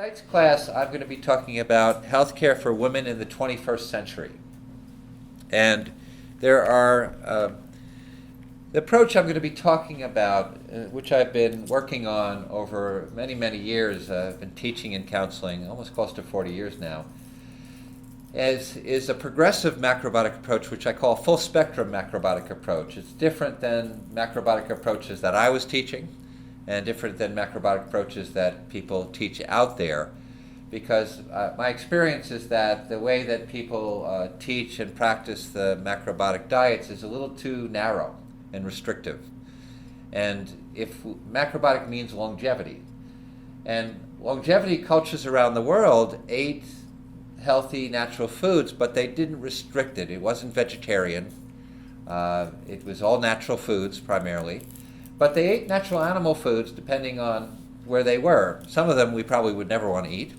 Tonight's class, I'm going to be talking about healthcare for women in the 21st century. And there are, the approach I'm going to be talking about, which I've been working on over many, many years, I've been teaching and counseling almost close to 40 years now, is a progressive macrobiotic approach, which I call full spectrum macrobiotic approach. It's different than macrobiotic approaches that I was teaching, and different than macrobiotic approaches that people teach out there, because my experience is that the way that people teach and practice the macrobiotic diets is a little too narrow and restrictive. And if macrobiotic means longevity, and longevity cultures around the world ate healthy natural foods, but they didn't restrict it. It wasn't vegetarian. It was all natural foods primarily. But they ate natural animal foods depending on where they were. Some of them we probably would never want to eat.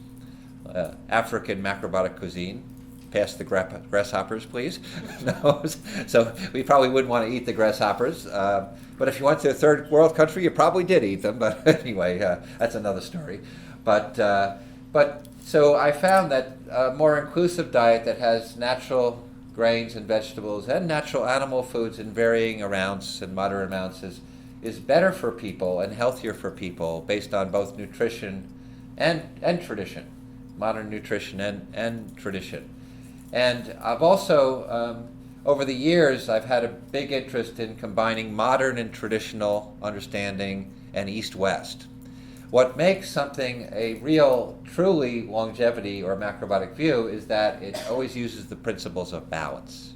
African macrobiotic cuisine. Pass the grasshoppers, please. No, so we probably wouldn't want to eat the grasshoppers. But if you went to a third world country, you probably did eat them. But anyway, that's another story. But so I found that a more inclusive diet that has natural grains and vegetables and natural animal foods in varying amounts and moderate amounts is better for people and healthier for people based on both nutrition and tradition, modern nutrition and tradition. And I've also, over the years, I've had a big interest in combining modern and traditional understanding and East-West. What makes something a real, truly longevity or macrobiotic view is that it always uses the principles of balance.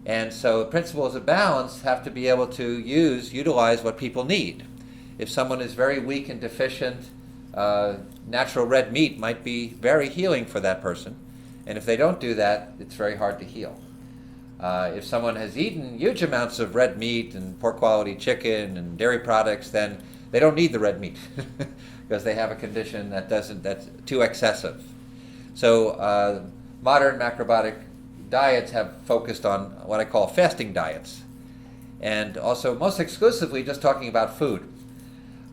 And so principles of balance have to be able to utilize what people need. If someone is very weak and deficient, natural red meat might be very healing for that person. And if they don't do that, it's very hard to heal. If someone has eaten huge amounts of red meat and poor quality chicken and dairy products, then they don't need the red meat because they have a condition that's too excessive. So modern macrobiotic diets have focused on what I call fasting diets, and also most exclusively just talking about food,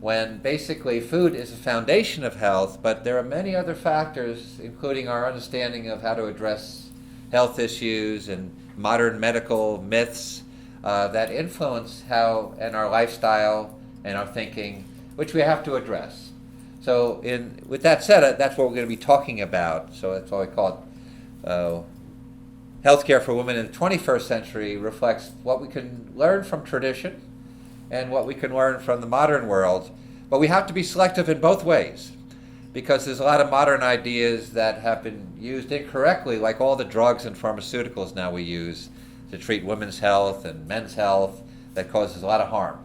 when basically food is a foundation of health, but there are many other factors, including our understanding of how to address health issues and modern medical myths that influence how and our lifestyle and our thinking, which we have to address. So with that said, that's what we're going to be talking about. So that's why we call it healthcare for women in the 21st century reflects what we can learn from tradition and what we can learn from the modern world. But we have to be selective in both ways, because there's a lot of modern ideas that have been used incorrectly, like all the drugs and pharmaceuticals now we use to treat women's health and men's health, that causes a lot of harm.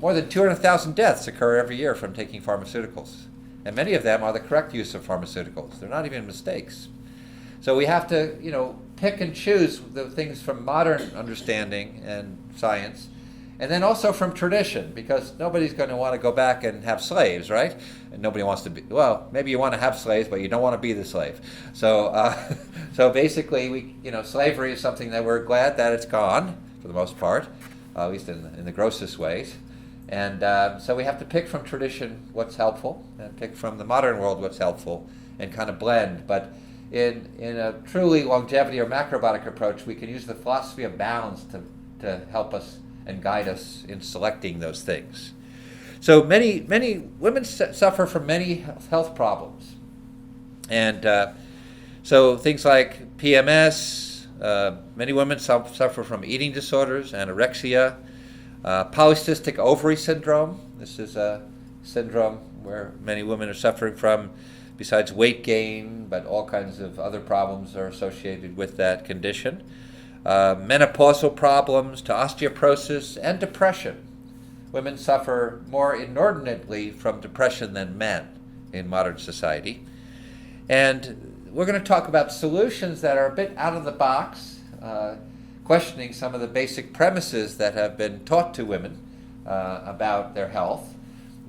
More than 200,000 deaths occur every year from taking pharmaceuticals, and many of them are the correct use of pharmaceuticals. They're not even mistakes. So we have to, pick and choose the things from modern understanding and science, and then also from tradition, because nobody's going to want to go back and have slaves, right? And nobody wants to be, well, maybe you want to have slaves, but you don't want to be the slave. So, so basically, slavery is something that we're glad that it's gone, for the most part, at least in the grossest ways. And so we have to pick from tradition what's helpful, and pick from the modern world what's helpful, and kind of blend. But in a truly longevity or macrobiotic approach, we can use the philosophy of balance to help us and guide us in selecting those things. So many women suffer from many health problems. And so things like PMS, many women suffer from eating disorders, anorexia, polycystic ovary syndrome. This is a syndrome where many women are suffering from, besides weight gain, but all kinds of other problems are associated with that condition. Menopausal problems, to osteoporosis, and depression. Women suffer more inordinately from depression than men in modern society. And we're going to talk about solutions that are a bit out of the box, questioning some of the basic premises that have been taught to women about their health,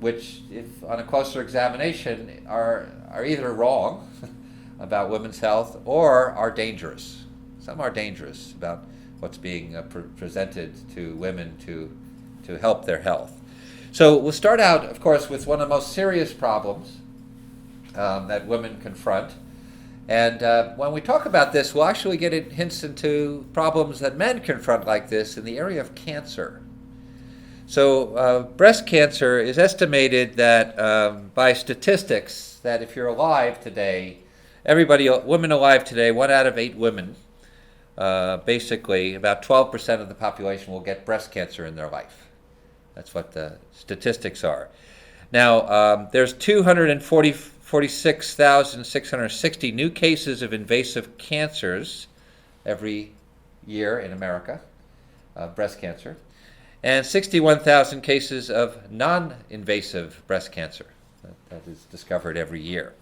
which, if on a closer examination, are either wrong about women's health or are dangerous. Some are dangerous about what's being presented to women to help their health. So we'll start out, of course, with one of the most serious problems that women confront. And when we talk about this, we'll actually get hints into problems that men confront like this in the area of cancer. So breast cancer is estimated that by statistics that if you're alive today, women alive today, 1 out of 8 women, basically about 12% of the population will get breast cancer in their life. That's what the statistics are. Now, there's 246,660 new cases of invasive cancers every year in America, breast cancer, and 61,000 cases of non-invasive breast cancer that is discovered every year.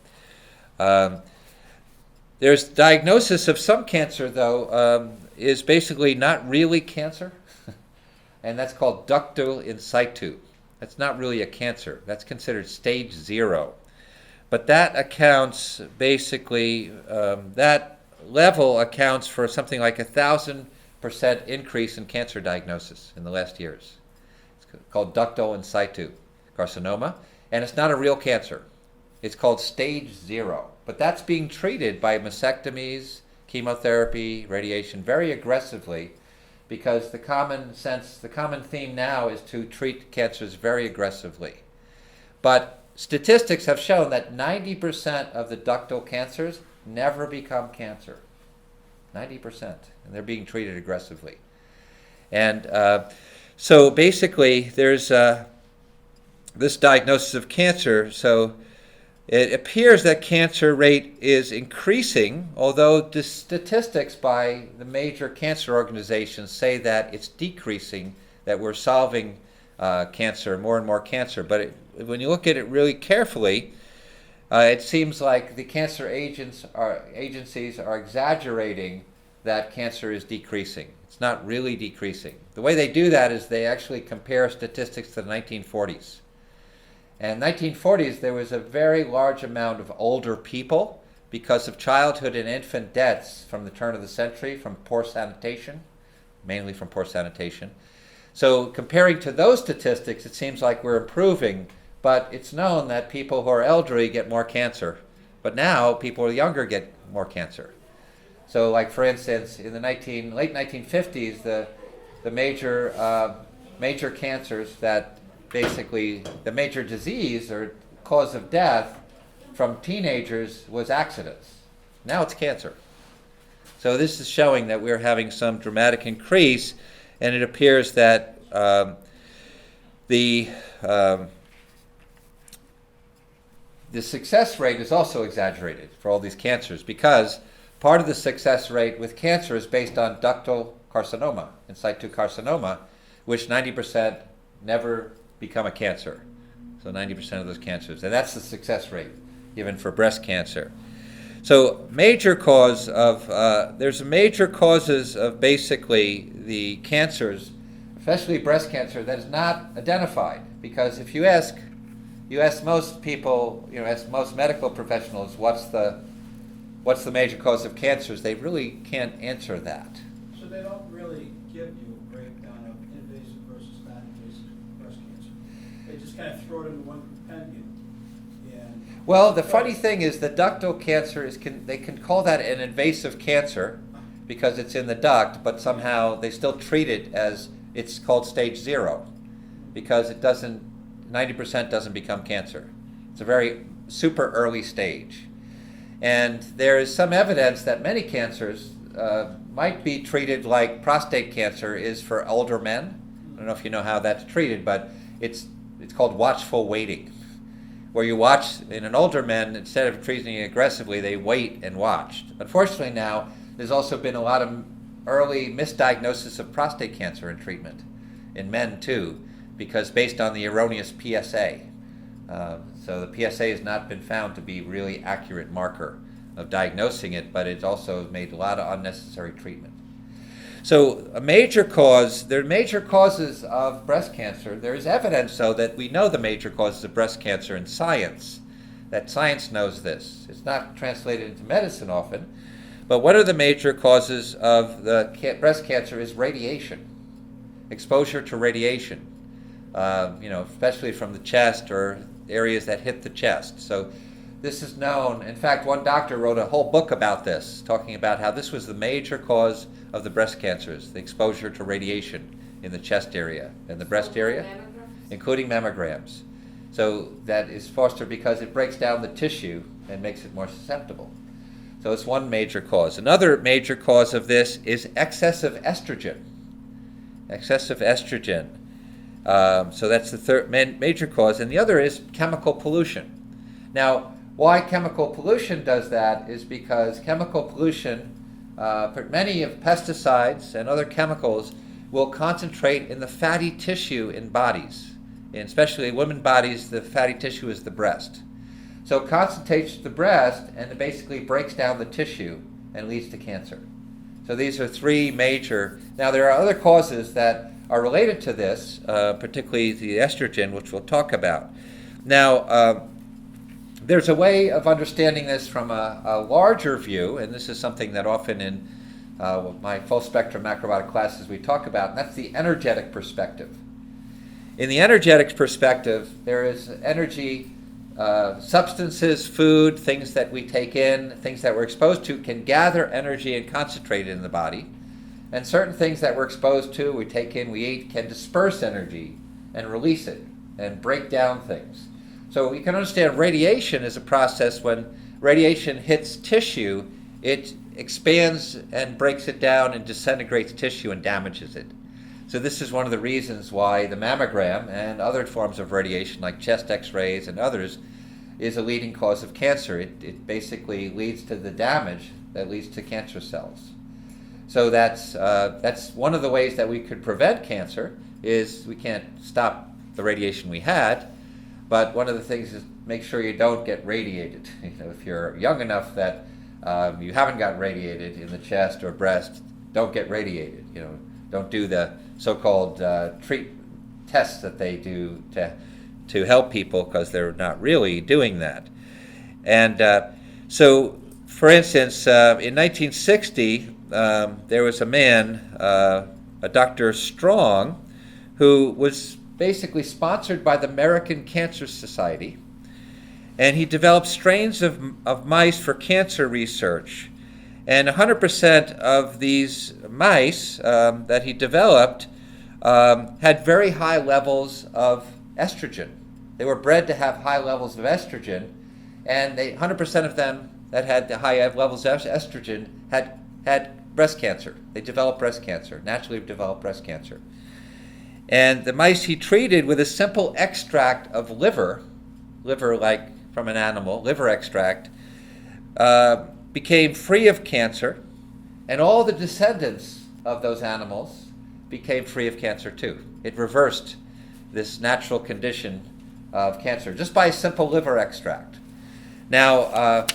There's diagnosis of some cancer, though, is basically not really cancer, and that's called ductal in situ. That's not really a cancer. That's considered stage 0. But that accounts basically, that level accounts for something like 1,000% increase in cancer diagnosis in the last years. It's called ductal in situ carcinoma, and it's not a real cancer. It's called stage 0. But that's being treated by mastectomies, chemotherapy, radiation very aggressively, because the common theme now is to treat cancers very aggressively. But statistics have shown that 90% of the ductal cancers never become cancer. 90%, and they're being treated aggressively. And so basically there's this diagnosis of cancer. So it appears that cancer rate is increasing, although the statistics by the major cancer organizations say that it's decreasing, that we're solving cancer, more and more cancer. But when you look at it really carefully, it seems like the cancer agencies are exaggerating that cancer is decreasing. It's not really decreasing. The way they do that is they actually compare statistics to the 1940s. And in the 1940s, there was a very large amount of older people because of childhood and infant deaths from the turn of the century, from poor sanitation, mainly from poor sanitation. So comparing to those statistics, it seems like we're improving, but it's known that people who are elderly get more cancer. But now people who are younger get more cancer. So like for instance, in the late 1950s, the major cancers that basically the major disease or cause of death from teenagers was accidents. Now it's cancer. So this is showing that we're having some dramatic increase, and it appears that the success rate is also exaggerated for all these cancers, because part of the success rate with cancer is based on ductal carcinoma, in situ carcinoma, which 90% never become a cancer. So 90% of those cancers. And that's the success rate given for breast cancer. So there's major causes of basically the cancers, especially breast cancer, that is not identified. Because if you ask most people, ask most medical professionals, what's the major cause of cancers, they really can't answer that. So they don't really give you a breakdown of invasive versus non-invasive breast cancer. They just kind of throw it into one compendium. Well, the funny thing is that ductal cancer they can call that an invasive cancer because it's in the duct, but somehow they still treat it as it's called stage 0 because 90% doesn't become cancer. It's a very super early stage. And there is some evidence that many cancers might be treated like prostate cancer is for older men. I don't know if you know how that's treated, but it's called watchful waiting, where you watch in an older man, instead of treating it aggressively, they wait and watch. Unfortunately now, there's also been a lot of early misdiagnosis of prostate cancer in treatment, in men too, because based on the erroneous PSA. So the PSA has not been found to be really accurate marker of diagnosing it, but it's also made a lot of unnecessary treatment. So there are major causes of breast cancer. There is evidence, though, that we know the major causes of breast cancer in science, that science knows this. It's not translated into medicine often, but one of the major causes of the breast cancer is radiation, exposure to radiation, especially from the chest or areas that hit the chest. So this is known. In fact, one doctor wrote a whole book about this, talking about how this was the major cause of the breast cancers, the exposure to radiation in the chest area and the breast area, including mammograms. So that is fostered because it breaks down the tissue and makes it more susceptible. So it's one major cause. Another major cause of this is excessive estrogen. Excessive estrogen. So that's the third major cause. And the other is chemical pollution. Now, why chemical pollution does that is because chemical pollution, many of pesticides and other chemicals, will concentrate in the fatty tissue in bodies. And especially in women's bodies, the fatty tissue is the breast. So it concentrates the breast and it basically breaks down the tissue and leads to cancer. So these are three major. Now there are other causes that are related to this, particularly the estrogen, which we'll talk about. Now, there's a way of understanding this from a larger view, and this is something that often in my full spectrum macrobiotic classes we talk about, and that's the energetic perspective. In the energetic perspective, there is energy. Substances, food, things that we take in, things that we're exposed to can gather energy and concentrate it in the body. And certain things that we're exposed to, we take in, we eat, can disperse energy and release it and break down things. So we can understand radiation is a process. When radiation hits tissue, it expands and breaks it down and disintegrates tissue and damages it. So this is one of the reasons why the mammogram and other forms of radiation like chest x-rays and others is a leading cause of cancer. It basically leads to the damage that leads to cancer cells. So that's one of the ways that we could prevent cancer. Is we can't stop the radiation we had, but one of the things is make sure you don't get radiated. If you're young enough that you haven't gotten radiated in the chest or breast, don't get radiated. Don't do the so-called tests that they do to help people, because they're not really doing that. And so, for instance, in 1960, there was a man, a Dr. Strong, who was basically sponsored by the American Cancer Society, and he developed strains of mice for cancer research. And 100% of these mice that he developed had very high levels of estrogen. They were bred to have high levels of estrogen, and 100% of them that had the high levels of estrogen had breast cancer. They developed breast cancer, naturally developed breast cancer. And the mice he treated with a simple extract of liver like from an animal, liver extract, became free of cancer, and all the descendants of those animals became free of cancer too. It reversed this natural condition of cancer just by a simple liver extract. Now,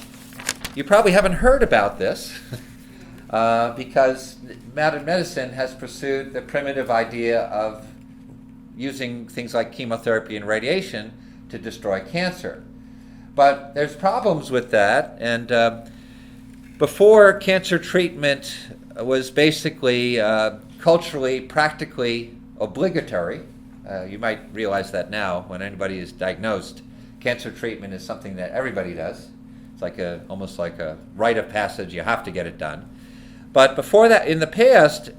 you probably haven't heard about this because modern medicine has pursued the primitive idea of using things like chemotherapy and radiation to destroy cancer. But there's problems with that, and before cancer treatment was basically culturally, practically obligatory. You might realize that now when anybody is diagnosed, cancer treatment is something that everybody does. It's like almost like a rite of passage. You have to get it done. But before that, in the past,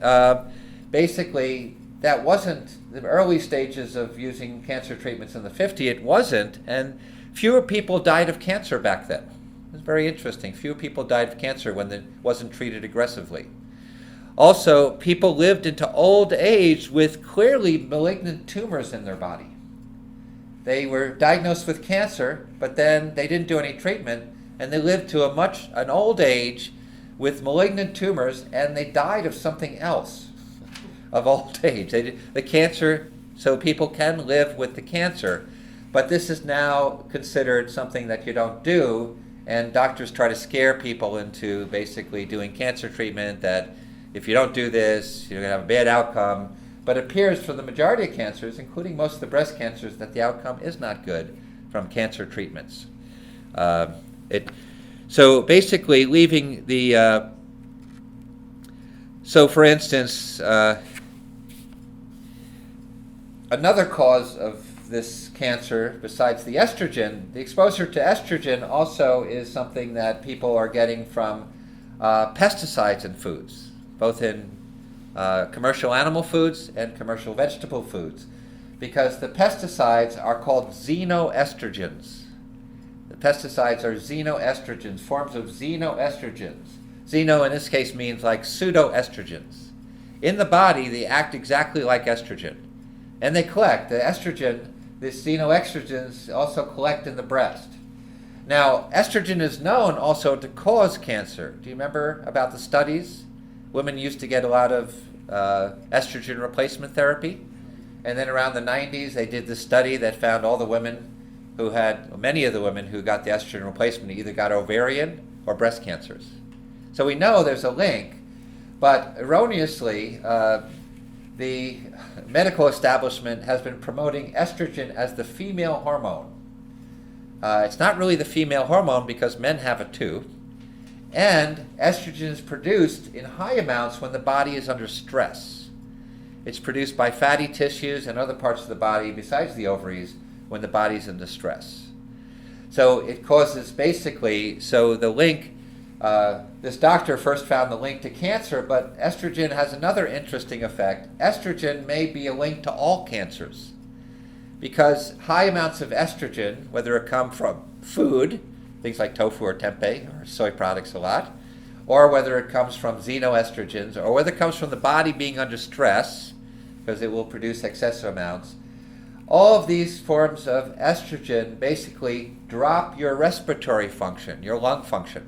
basically that wasn't the early stages of using cancer treatments in the 50s. It wasn't, and fewer people died of cancer back then. It was very interesting. Fewer people died of cancer when it wasn't treated aggressively. Also, people lived into old age with clearly malignant tumors in their body. They were diagnosed with cancer, but then they didn't do any treatment, and they lived to an old age with malignant tumors, and they died of something else, of old age. The cancer, so people can live with the cancer, but this is now considered something that you don't do, and doctors try to scare people into basically doing cancer treatment, that if you don't do this, you're going to have a bad outcome. But it appears for the majority of cancers, including most of the breast cancers, that the outcome is not good from cancer treatments. So basically leaving the, so for instance, another cause of this cancer besides the estrogen. The exposure to estrogen also is something that people are getting from pesticides in foods, both in commercial animal foods and commercial vegetable foods, because the pesticides are called xenoestrogens. The pesticides are xenoestrogens, forms of xenoestrogens. Xeno in this case means like pseudoestrogens. In the body, they act exactly like estrogen. And they collect. The estrogen, the xenoestrogens, also collect in the breast. Now, estrogen is known also to cause cancer. Do you remember about the studies? Women used to get a lot of estrogen replacement therapy. And then around the 90s, they did this study that found all the women who had, many of the women who got the estrogen replacement either got ovarian or breast cancers. So we know there's a link, but erroneously, the medical establishment has been promoting estrogen as the female hormone. It's not really the female hormone because men have it too. And estrogen is produced in high amounts when the body is under stress. It's produced by fatty tissues and other parts of the body besides the ovaries when the body's in distress. So it causes basically, so the link, this doctor first found the link to cancer, but estrogen has another interesting effect. Estrogen may be a link to all cancers because high amounts of estrogen, whether it come from food, things like tofu or tempeh or soy products a lot, or whether it comes from xenoestrogens, or whether it comes from the body being under stress, because it will produce excessive amounts, all of these forms of estrogen basically drop your respiratory function, your lung function.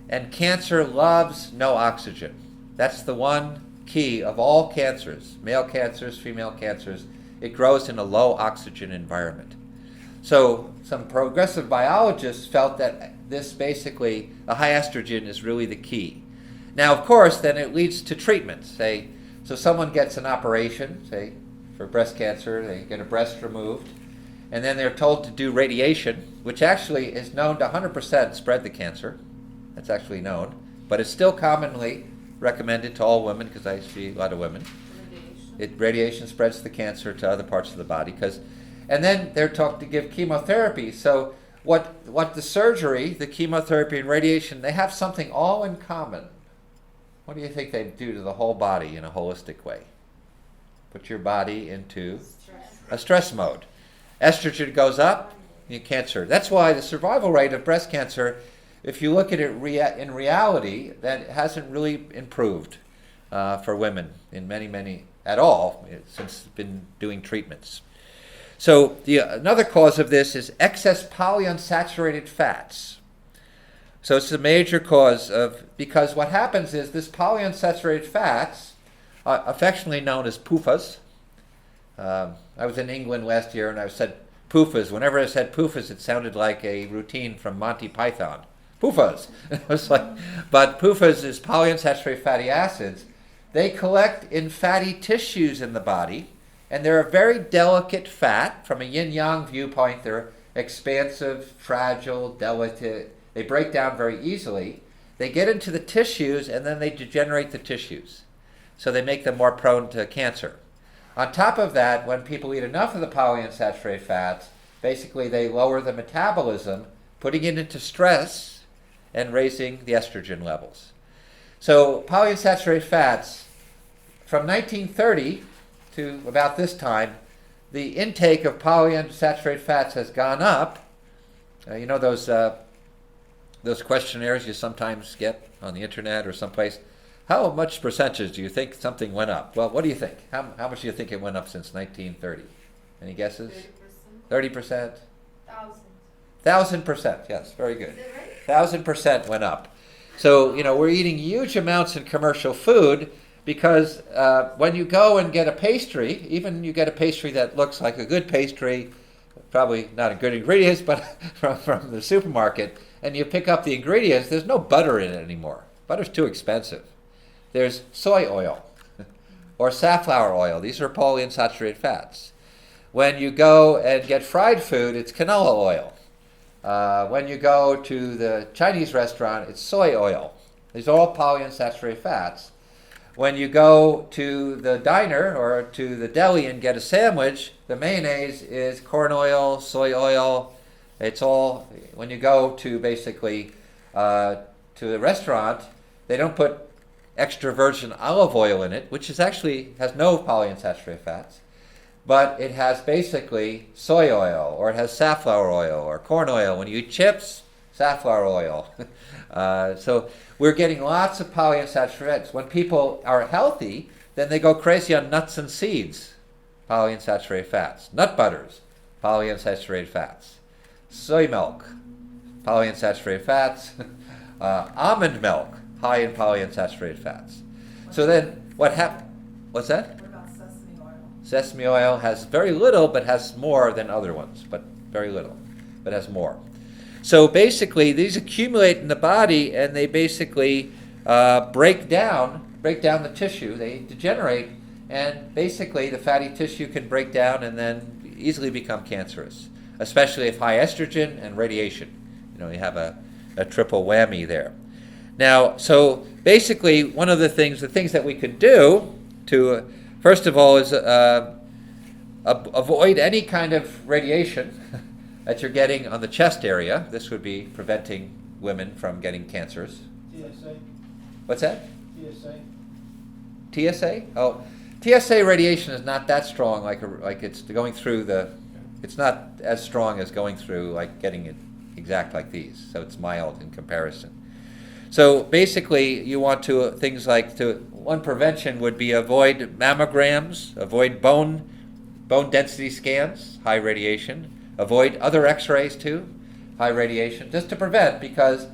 And cancer loves no oxygen. That's the one key of all cancers, male cancers, female cancers. It grows in a low oxygen environment. So some progressive biologists felt that this basically, a high estrogen is really the key. Now, of course, then it leads to treatment. So someone gets an operation, say for breast cancer, they get a breast removed, and then they're told to do radiation, which actually is known to 100% spread the cancer. That's actually known, but it's still commonly recommended to all women because I see a lot of women. Radiation spreads the cancer to other parts of the body, and then they're taught to give chemotherapy. So what the surgery, the chemotherapy and radiation, they have something all in common. What do you think they do to the whole body in a holistic way? Put your body into a stress mode. Estrogen goes up, you get cancer. That's why the survival rate of breast cancer, if you look at it in reality, that hasn't really improved for women in many at all since been doing treatments. So another cause of this is excess polyunsaturated fats. So it's a major cause because what happens is this polyunsaturated fats, affectionately known as PUFAs. I was in England last year and I said PUFAs. Whenever I said PUFAs, it sounded like a routine from Monty Python. PUFAs. It was like, but PUFAs is polyunsaturated fatty acids. They collect in fatty tissues in the body, and they're a very delicate fat. From a yin-yang viewpoint, they're expansive, fragile, delicate. They break down very easily. They get into the tissues, and then they degenerate the tissues. So they make them more prone to cancer. On top of that, when people eat enough of the polyunsaturated fats, basically they lower the metabolism, putting it into stress and raising the estrogen levels. So polyunsaturated fats, from 1930 to about this time, the intake of polyunsaturated fats has gone up. You know those questionnaires you sometimes get on the internet or someplace? How much percentage do you think something went up? Well, what do you think? How much do you think it went up since 1930? Any guesses? 30%? 1,000%, yes, very good. 1,000% went up. So, we're eating huge amounts in commercial food because when you go and get a pastry, even you get a pastry that looks like a good pastry, probably not a good ingredients, but from the supermarket, and you pick up the ingredients, there's no butter in it anymore. Butter's too expensive. There's soy oil or safflower oil. These are polyunsaturated fats. When you go and get fried food, it's canola oil. When you go to the Chinese restaurant, it's soy oil. These are all polyunsaturated fats. when you go to the diner or to the deli and get a sandwich, the mayonnaise is corn oil, soy oil. It's all, when you go to basically to the restaurant, they don't put extra virgin olive oil in it, which is actually has no polyunsaturated fats, but it has basically soy oil, or it has safflower oil or corn oil. When you eat chips, safflower oil. So we're getting lots of polyunsaturated fats. When people are healthy, then they go crazy on nuts and seeds, polyunsaturated fats. Nut butters, polyunsaturated fats. Soy milk, polyunsaturated fats. Almond milk, high in polyunsaturated fats. So then what happens? What's that? What about sesame oil? Sesame oil has very little, but has more than other ones, but very little, but has more. So basically, these accumulate in the body, and they basically break down the tissue. They degenerate, and basically the fatty tissue can break down and then easily become cancerous, especially if high estrogen and radiation. You know, you have a triple whammy there. Now, so basically, one of the things that we could do to, first of all, is avoid any kind of radiation that you're getting on the chest area. This would be preventing women from getting cancers. TSA. What's that? TSA. TSA? Oh, TSA radiation is not that strong. Like it's going through the. It's not as strong as going through like getting it exact like these. So it's mild in comparison. So basically, you want to things like one prevention would be avoid mammograms, avoid bone density scans, high radiation. Avoid other X-rays too, high radiation, just to prevent, because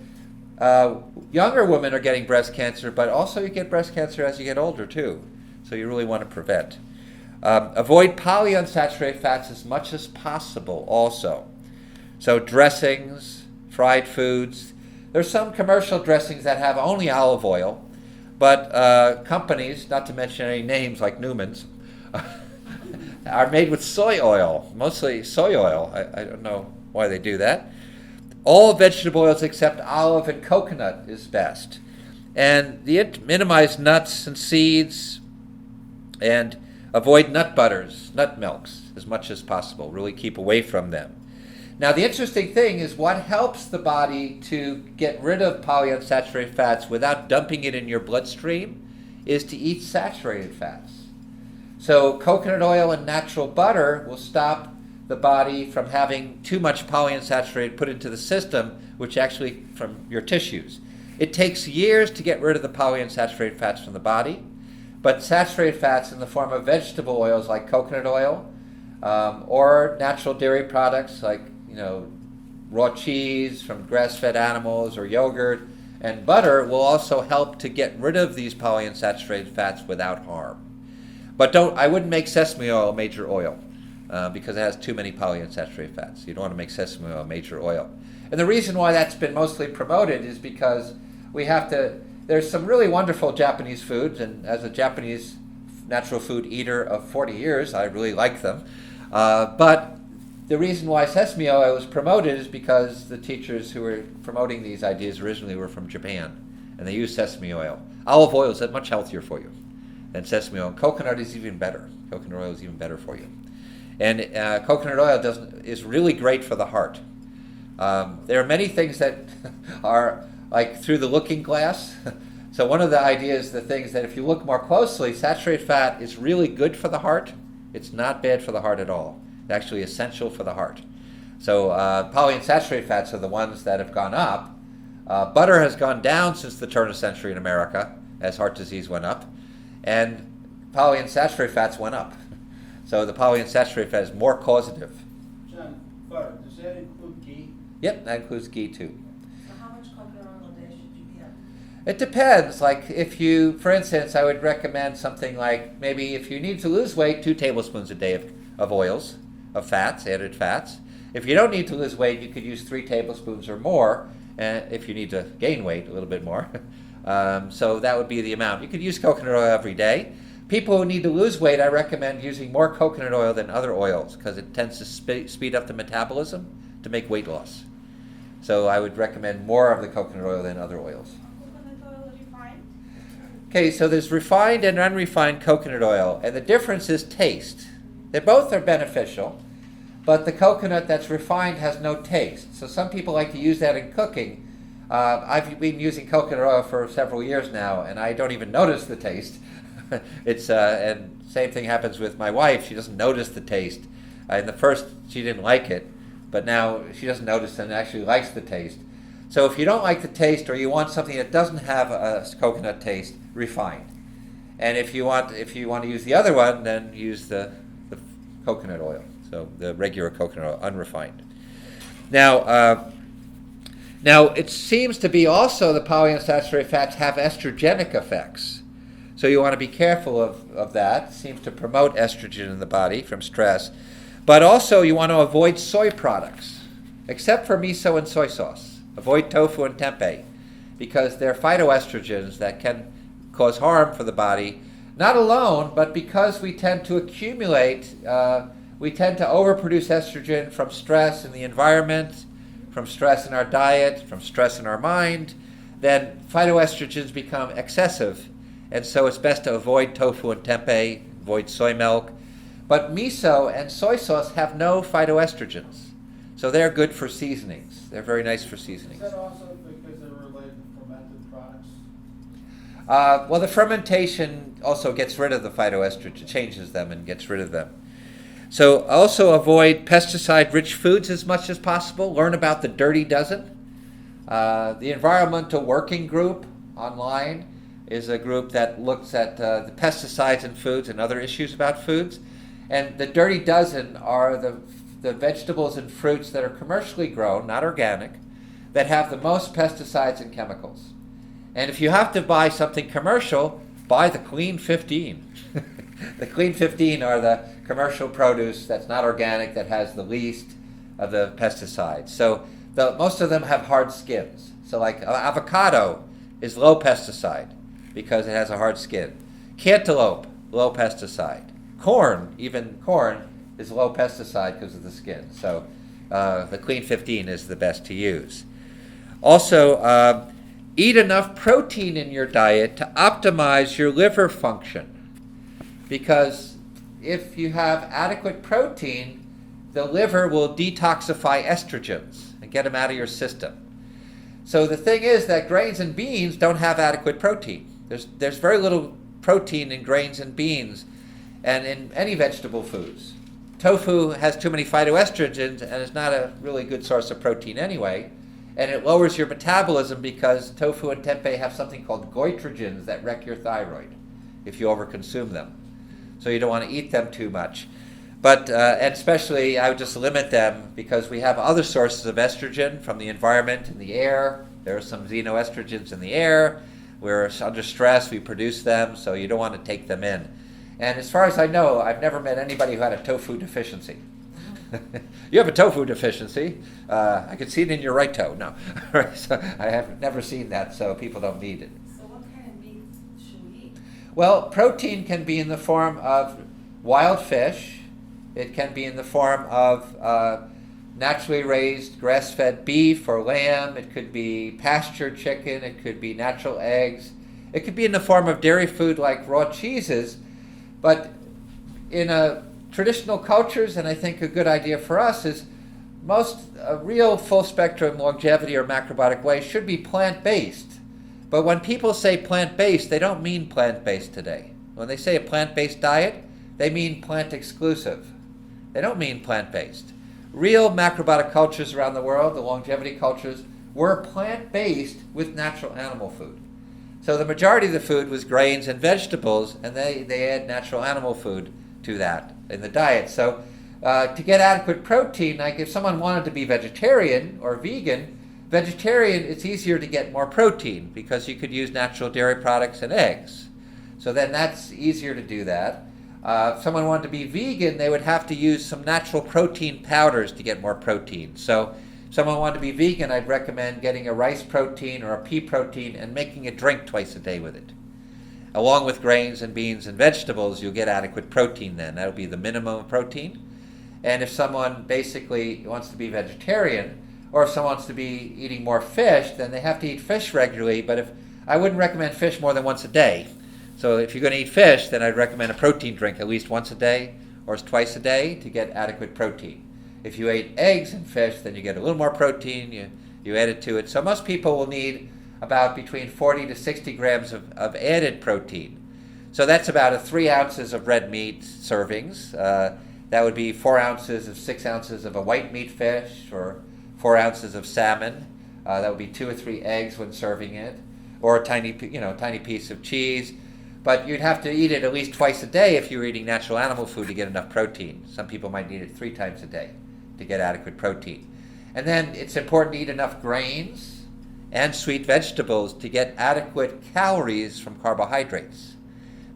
younger women are getting breast cancer, but also you get breast cancer as you get older too. So you really want to prevent. Avoid polyunsaturated fats as much as possible also. So dressings, fried foods. There's some commercial dressings that have only olive oil, but companies, not to mention any names like Newman's, are made with soy oil, mostly soy oil. I don't know why they do that. All vegetable oils except olive and coconut is best. And minimize nuts and seeds, and avoid nut butters, nut milks as much as possible. Really keep away from them. Now the interesting thing is what helps the body to get rid of polyunsaturated fats without dumping it in your bloodstream is to eat saturated fats. So coconut oil and natural butter will stop the body from having too much polyunsaturated put into the system, which actually from your tissues. It takes years to get rid of the polyunsaturated fats from the body, but saturated fats in the form of vegetable oils like coconut oil or natural dairy products like raw cheese from grass-fed animals or yogurt and butter will also help to get rid of these polyunsaturated fats without harm. But I wouldn't make sesame oil a major oil because it has too many polyunsaturated fats. You don't want to make sesame oil a major oil. And the reason why that's been mostly promoted is because there's some really wonderful Japanese foods, and as a Japanese natural food eater of 40 years, I really like them. But the reason why sesame oil was promoted is because the teachers who were promoting these ideas originally were from Japan, and they used sesame oil. Olive oil is much healthier for you than sesame oil. Coconut is even better. Coconut oil is even better for you. And coconut oil is really great for the heart. There are many things that are like through the looking glass. So one of the ideas, the things that if you look more closely, saturated fat is really good for the heart. It's not bad for the heart at all. It's actually essential for the heart. So polyunsaturated fats are the ones that have gone up. Butter has gone down since the turn of the century in America as heart disease went up. And polyunsaturated fats went up. So the polyunsaturated fat is more causative. John, butter, does that include ghee? Yep, that includes ghee too. So how much coconut oil a day should you be having? It depends. Like if you, for instance, I would recommend something like maybe if you need to lose weight, 2 tablespoons a day of oils, of fats, added fats. If you don't need to lose weight, you could use 3 tablespoons or more. And if you need to gain weight, a little bit more. So that would be the amount. You could use coconut oil every day. People who need to lose weight, I recommend using more coconut oil than other oils because it tends to speed up the metabolism to make weight loss. So I would recommend more of the coconut oil than other oils. Coconut oil refined? Okay, so there's refined and unrefined coconut oil, and the difference is taste. They both are beneficial, but the coconut that's refined has no taste. So some people like to use that in cooking. I've been using coconut oil for several years now, and I don't even notice the taste. And same thing happens with my wife. She doesn't notice the taste. In the first, she didn't like it, but now she doesn't notice and actually likes the taste. So if you don't like the taste, or you want something that doesn't have a coconut taste, refined. And if you want to use the other one, then use the coconut oil. So the regular coconut oil, unrefined. Now it seems to be also the polyunsaturated fats have estrogenic effects. So you want to be careful of that. It seems to promote estrogen in the body from stress. But also you want to avoid soy products, except for miso and soy sauce. Avoid tofu and tempeh, because they're phytoestrogens that can cause harm for the body. Not alone, but because we tend to accumulate, we tend to overproduce estrogen from stress in the environment, from stress in our diet, from stress in our mind, then phytoestrogens become excessive. And so it's best to avoid tofu and tempeh, avoid soy milk. But miso and soy sauce have no phytoestrogens. So they're good for seasonings. They're very nice for seasonings. Is that also because they're related to fermented products? Well, the fermentation also gets rid of the phytoestrogen, changes them and gets rid of them. So also avoid pesticide-rich foods as much as possible. Learn about the Dirty Dozen. The Environmental Working Group online is a group that looks at the pesticides in foods and other issues about foods. And the Dirty Dozen are the vegetables and fruits that are commercially grown, not organic, that have the most pesticides and chemicals. And if you have to buy something commercial, buy the Clean 15. The Clean 15 are the commercial produce that's not organic, that has the least of the pesticides. So most of them have hard skins. So like avocado is low pesticide because it has a hard skin. Cantaloupe, low pesticide. Corn, even corn, is low pesticide because of the skin. So the Clean 15 is the best to use. Also, eat enough protein in your diet to optimize your liver function. Because if you have adequate protein, the liver will detoxify estrogens and get them out of your system. So the thing is that grains and beans don't have adequate protein. There's very little protein in grains and beans and in any vegetable foods. Tofu has too many phytoestrogens and is not a really good source of protein anyway. And it lowers your metabolism because tofu and tempeh have something called goitrogens that wreck your thyroid if you overconsume them. So you don't want to eat them too much. But, and especially, I would just limit them because we have other sources of estrogen from the environment and the air. There are some xenoestrogens in the air. We're under stress, we produce them, so you don't want to take them in. And as far as I know, I've never met anybody who had a tofu deficiency. You have a tofu deficiency. I can see it in your right toe. No. So I have never seen that, so people don't need it. So what kind of meat should we eat? Well, protein can be in the form of wild fish. It can be in the form of naturally raised grass-fed beef or lamb. It could be pastured chicken. It could be natural eggs. It could be in the form of dairy food like raw cheeses. But in traditional cultures, and I think a good idea for us, is most real full-spectrum longevity or macrobiotic way should be plant-based. But when people say plant-based, they don't mean plant-based today. When they say a plant-based diet, they mean plant-exclusive. They don't mean plant-based. Real macrobiotic cultures around the world, the longevity cultures, were plant-based with natural animal food. So the majority of the food was grains and vegetables, and they add natural animal food to that in the diet. So to get adequate protein, like if someone wanted to be vegetarian or vegan, it's easier to get more protein because you could use natural dairy products and eggs. So then that's easier to do that. If someone wanted to be vegan, they would have to use some natural protein powders to get more protein. So if someone wanted to be vegan, I'd recommend getting a rice protein or a pea protein and making a drink twice a day with it. Along with grains and beans and vegetables, you'll get adequate protein then. That'll be the minimum of protein. And if someone basically wants to be vegetarian, or if someone wants to be eating more fish, then they have to eat fish regularly. But I wouldn't recommend fish more than once a day So if you're going to eat fish, then I'd recommend a protein drink at least once a day or twice a day to get adequate protein. If you ate eggs and fish, then you get a little more protein, you add it to it. So most people will need about between 40 to 60 grams of added protein. So that's about 3 ounces of red meat servings. That would be 4 ounces of 6 ounces of a white meat fish, or 4 ounces of salmon. That would be 2 or 3 eggs when serving it, or a tiny piece of cheese. But you'd have to eat it at least twice a day if you were eating natural animal food to get enough protein. Some people might need it 3 times a day to get adequate protein. And then it's important to eat enough grains and sweet vegetables to get adequate calories from carbohydrates.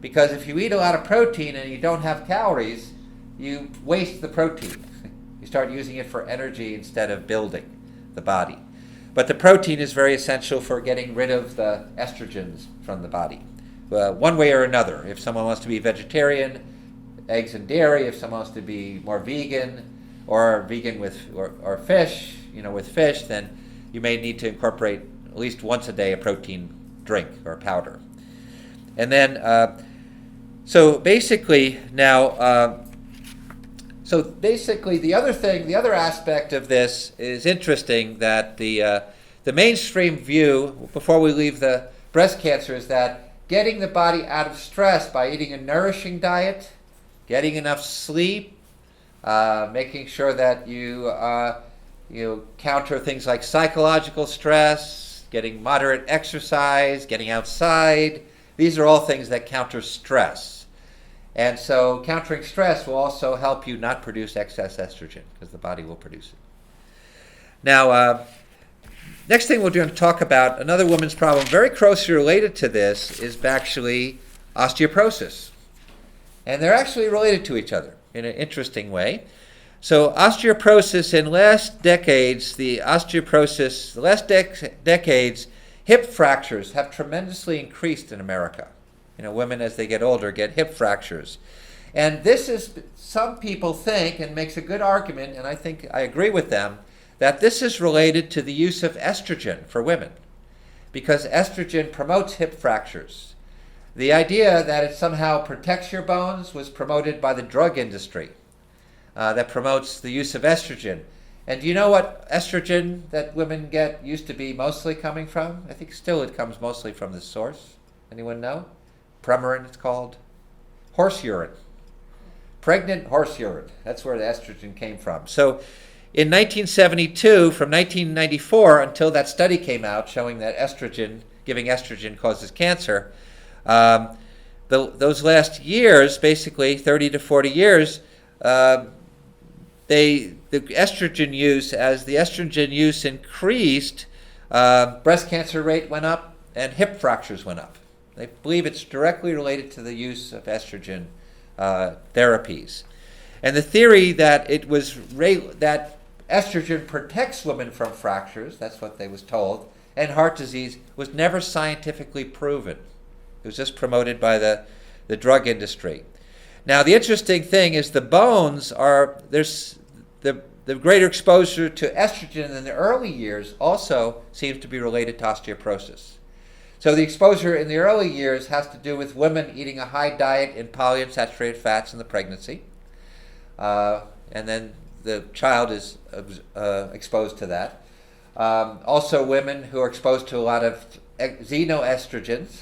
Because if you eat a lot of protein and you don't have calories, you waste the protein. You start using it for energy instead of building the body. But the protein is very essential for getting rid of the estrogens from the body. One way or another. If someone wants to be vegetarian, eggs and dairy. If someone wants to be more vegan, or vegan with or fish, with fish, then you may need to incorporate at least once a day a protein drink or powder. And then, so basically the other aspect of this is interesting, that the mainstream view, before we leave the breast cancer, is that getting the body out of stress by eating a nourishing diet, getting enough sleep, making sure that you counter things like psychological stress, getting moderate exercise, getting outside. These are all things that counter stress. And so countering stress will also help you not produce excess estrogen, because the body will produce it. Now, next thing we're going to talk about, another woman's problem very closely related to this, is actually osteoporosis. And they're actually related to each other in an interesting way. So osteoporosis in last decades, hip fractures have tremendously increased in America. Women as they get older get hip fractures. And this is, some people think, and makes a good argument, and I think I agree with them, that this is related to the use of estrogen for women, because estrogen promotes hip fractures. The idea that it somehow protects your bones was promoted by the drug industry that promotes the use of estrogen. And do you know what estrogen that women get used to be mostly coming from? I think still it comes mostly from this source. Anyone know? Premarin, it's called. Horse urine. Pregnant horse urine. That's where the estrogen came from. So in 1972, from 1994 until that study came out showing that giving estrogen causes cancer, those last years, basically 30 to 40 years, the estrogen use increased, breast cancer rate went up and hip fractures went up. They believe it's directly related to the use of estrogen therapies. And the theory that that estrogen protects women from fractures, that's what they was told, and heart disease, was never scientifically proven. It was just promoted by the drug industry. Now, the interesting thing is the bones there's the greater exposure to estrogen in the early years also seems to be related to osteoporosis. So the exposure in the early years has to do with women eating a high diet in polyunsaturated fats in the pregnancy. And then the child is exposed to that. Also women who are exposed to a lot of xenoestrogens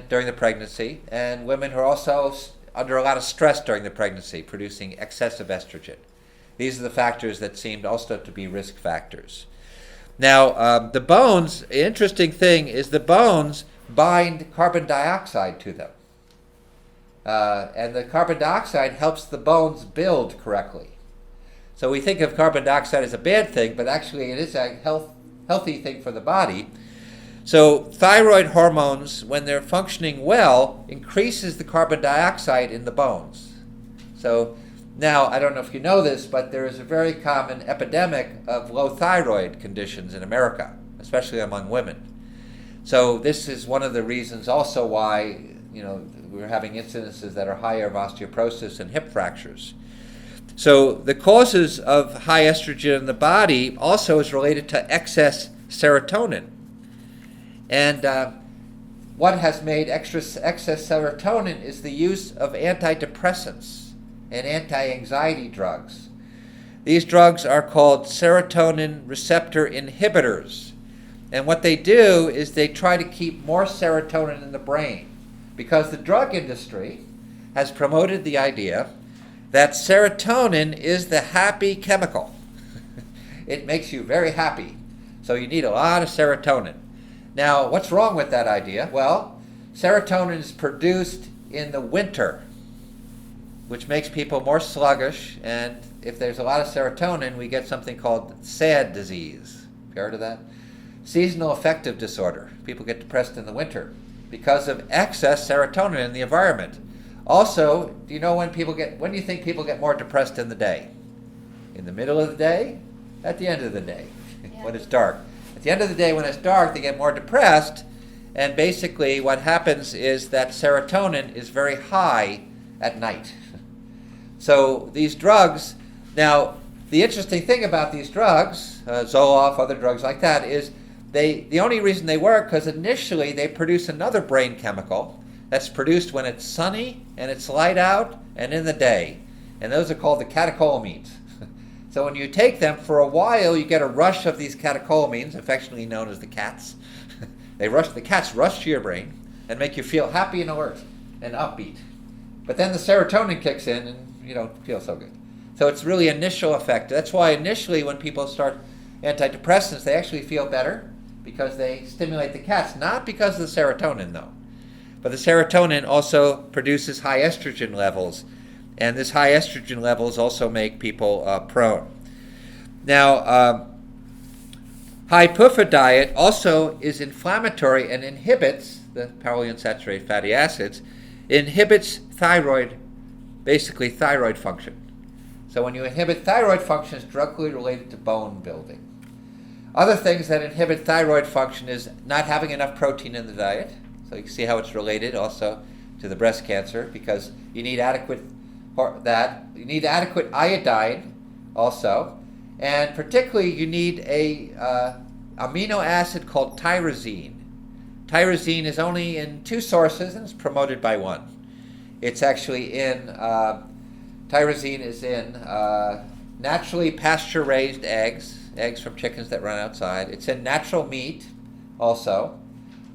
during the pregnancy, and women who are also under a lot of stress during the pregnancy, producing excessive estrogen. These are the factors that seemed also to be risk factors. Now, the bones, interesting thing is the bones bind carbon dioxide to them. And the carbon dioxide helps the bones build correctly. So we think of carbon dioxide as a bad thing, but actually it is a healthy thing for the body. So thyroid hormones, when they're functioning well, increases the carbon dioxide in the bones. So now, I don't know if you know this, but there is a very common epidemic of low thyroid conditions in America, especially among women. So this is one of the reasons also why we're having incidences that are higher of osteoporosis and hip fractures. So the causes of high estrogen in the body also is related to excess serotonin. And what has made excess serotonin is the use of antidepressants and anti-anxiety drugs. These drugs are called serotonin receptor inhibitors. And what they do is they try to keep more serotonin in the brain, because the drug industry has promoted the idea that serotonin is the happy chemical. It makes you very happy. So you need a lot of serotonin. Now, what's wrong with that idea? Well, serotonin is produced in the winter, which makes people more sluggish, and if there's a lot of serotonin, we get something called SAD disease. Have you heard of that? Seasonal affective disorder. People get depressed in the winter because of excess serotonin in the environment. Also, do you know when do you think people get more depressed in the day? In the middle of the day? At the end of the day, when it's dark. At the end of the day, when it's dark, they get more depressed, and basically what happens is that serotonin is very high at night. So these drugs, now the interesting thing about these drugs, Zoloft, other drugs like that, is the only reason they work because initially they produce another brain chemical that's produced when it's sunny and it's light out and in the day. And those are called the catecholamines. So when you take them for a while, you get a rush of these catecholamines, affectionately known as the cats. The cats rush to your brain and make you feel happy and alert and upbeat. But then the serotonin kicks in and you don't feel so good. So it's really initial effect. That's why initially when people start antidepressants, they actually feel better because they stimulate the cats, not because of the serotonin though. But the serotonin also produces high estrogen levels, and this high estrogen levels also make people prone. Now, high PUFA diet also is inflammatory and inhibits, the polyunsaturated fatty acids, inhibits thyroid function. So when you inhibit thyroid function, it's directly related to bone building. Other things that inhibit thyroid function is not having enough protein in the diet. So you can see how it's related also to the breast cancer, because you need adequate iodine also, and particularly you need a amino acid called tyrosine. Tyrosine is only in 2 sources and it's promoted by 1. It's actually in tyrosine is in naturally pasture-raised eggs from chickens that run outside. It's in natural meat also.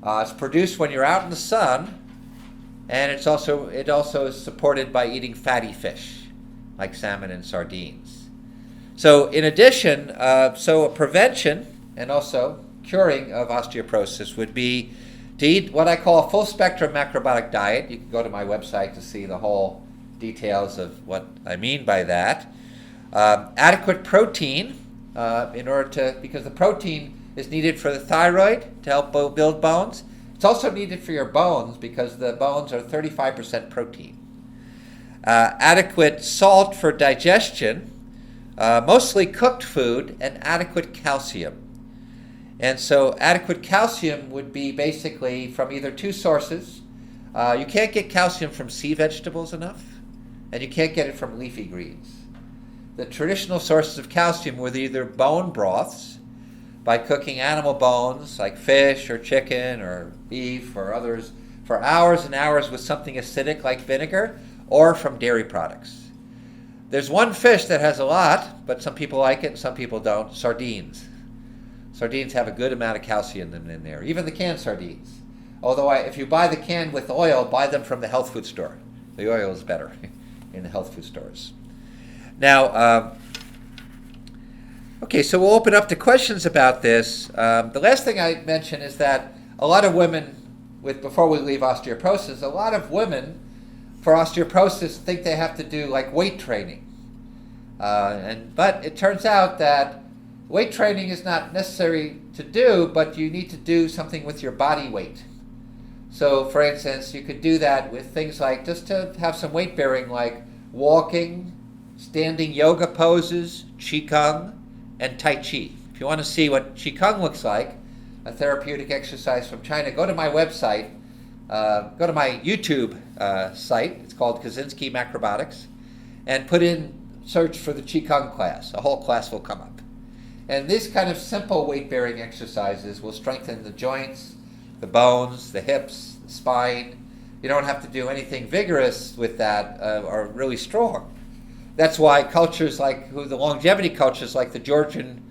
It's produced when you're out in the sun, and it also is supported by eating fatty fish like salmon and sardines. So in addition, a prevention and also curing of osteoporosis would be to eat what I call a full spectrum macrobiotic diet. You can go to my website to see the whole details of what I mean by that. Adequate protein because the protein is needed for the thyroid to help build bones. It's also needed for your bones because the bones are 35% protein. Adequate salt for digestion, mostly cooked food, and adequate calcium. And so adequate calcium would be basically from either 2 sources. You can't get calcium from sea vegetables enough, and you can't get it from leafy greens. The traditional sources of calcium were either bone broths, by cooking animal bones like fish or chicken or beef or others for hours and hours with something acidic like vinegar, or from dairy products. There's one fish that has a lot, but some people like it and some people don't: sardines. Sardines have a good amount of calcium in there, even the canned sardines. Although if you buy the can with oil, buy them from the health food store. The oil is better in the health food stores. Now, okay, so we'll open up to questions about this. The last thing I mention is that a lot of women, before we leave osteoporosis, a lot of women for osteoporosis think they have to do like weight training. But it turns out that weight training is not necessary to do, but you need to do something with your body weight. So, for instance, you could do that with things like just to have some weight bearing, like walking, standing yoga poses, qigong, and tai chi. If you want to see what qigong looks like, a therapeutic exercise from China, go to my website, go to my YouTube site. It's called Kaczynski Macrobiotics, and search for the qigong class. A whole class will come up. And these kind of simple weight-bearing exercises will strengthen the joints, the bones, the hips, spine. You don't have to do anything vigorous with that or really strong. That's why cultures like the longevity cultures like the Georgian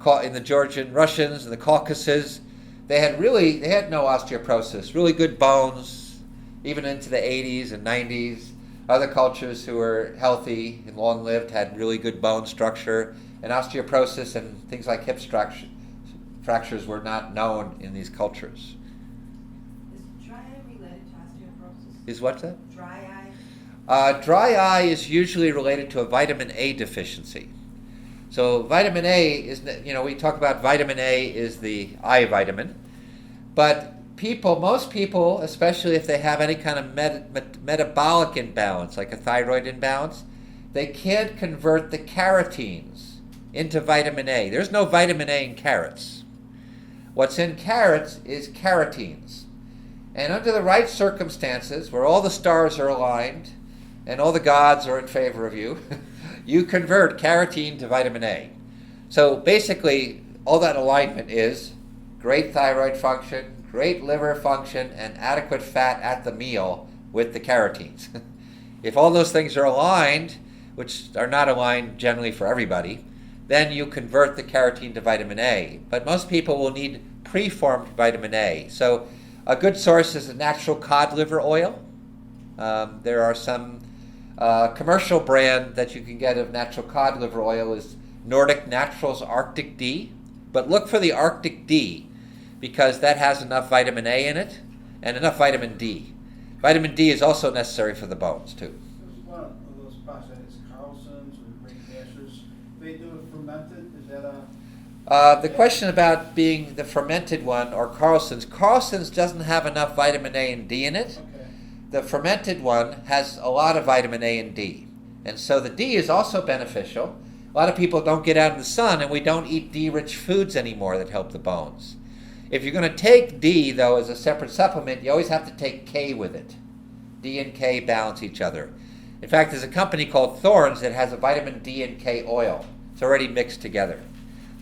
Russians and the Caucasus, they had no osteoporosis, really good bones, even into the 80s and 90s. Other cultures who were healthy and long-lived had really good bone structure, and osteoporosis and things like hip fractures were not known in these cultures. Is dry eye related to osteoporosis? Is what's that? Dry eye? Dry eye is usually related to a vitamin A deficiency. So vitamin A is, we talk about vitamin A is the eye vitamin, but most people, especially if they have any kind of metabolic imbalance, like a thyroid imbalance, they can't convert the carotenes into vitamin A. There's no vitamin A in carrots. What's in carrots is carotenes. And under the right circumstances, where all the stars are aligned and all the gods are in favor of you, you convert carotene to vitamin A. So basically, all that alignment is great thyroid function, great liver function, and adequate fat at the meal with the carotenes. If all those things are aligned, which are not aligned generally for everybody, then you convert the carotene to vitamin A. But most people will need preformed vitamin A. So a good source is a natural cod liver oil. There are some commercial brand that you can get of natural cod liver oil is Nordic Naturals Arctic D. But look for the Arctic D, because that has enough vitamin A in it and enough vitamin D. Vitamin D is also necessary for the bones, too. There's one of those processes, Carlson's or Great Dashers. They do it fermented. Is that the question about being the fermented one or Carlson's doesn't have enough vitamin A and D in it. okay? The fermented one has a lot of vitamin A and D. And so the D is also beneficial. A lot of people don't get out in the sun, and we don't eat D-rich foods anymore that help the bones. If you're going to take D, though, as a separate supplement, you always have to take K with it. D and K balance each other. In fact, there's a company called Thorne's that has a vitamin D and K oil. It's already mixed together.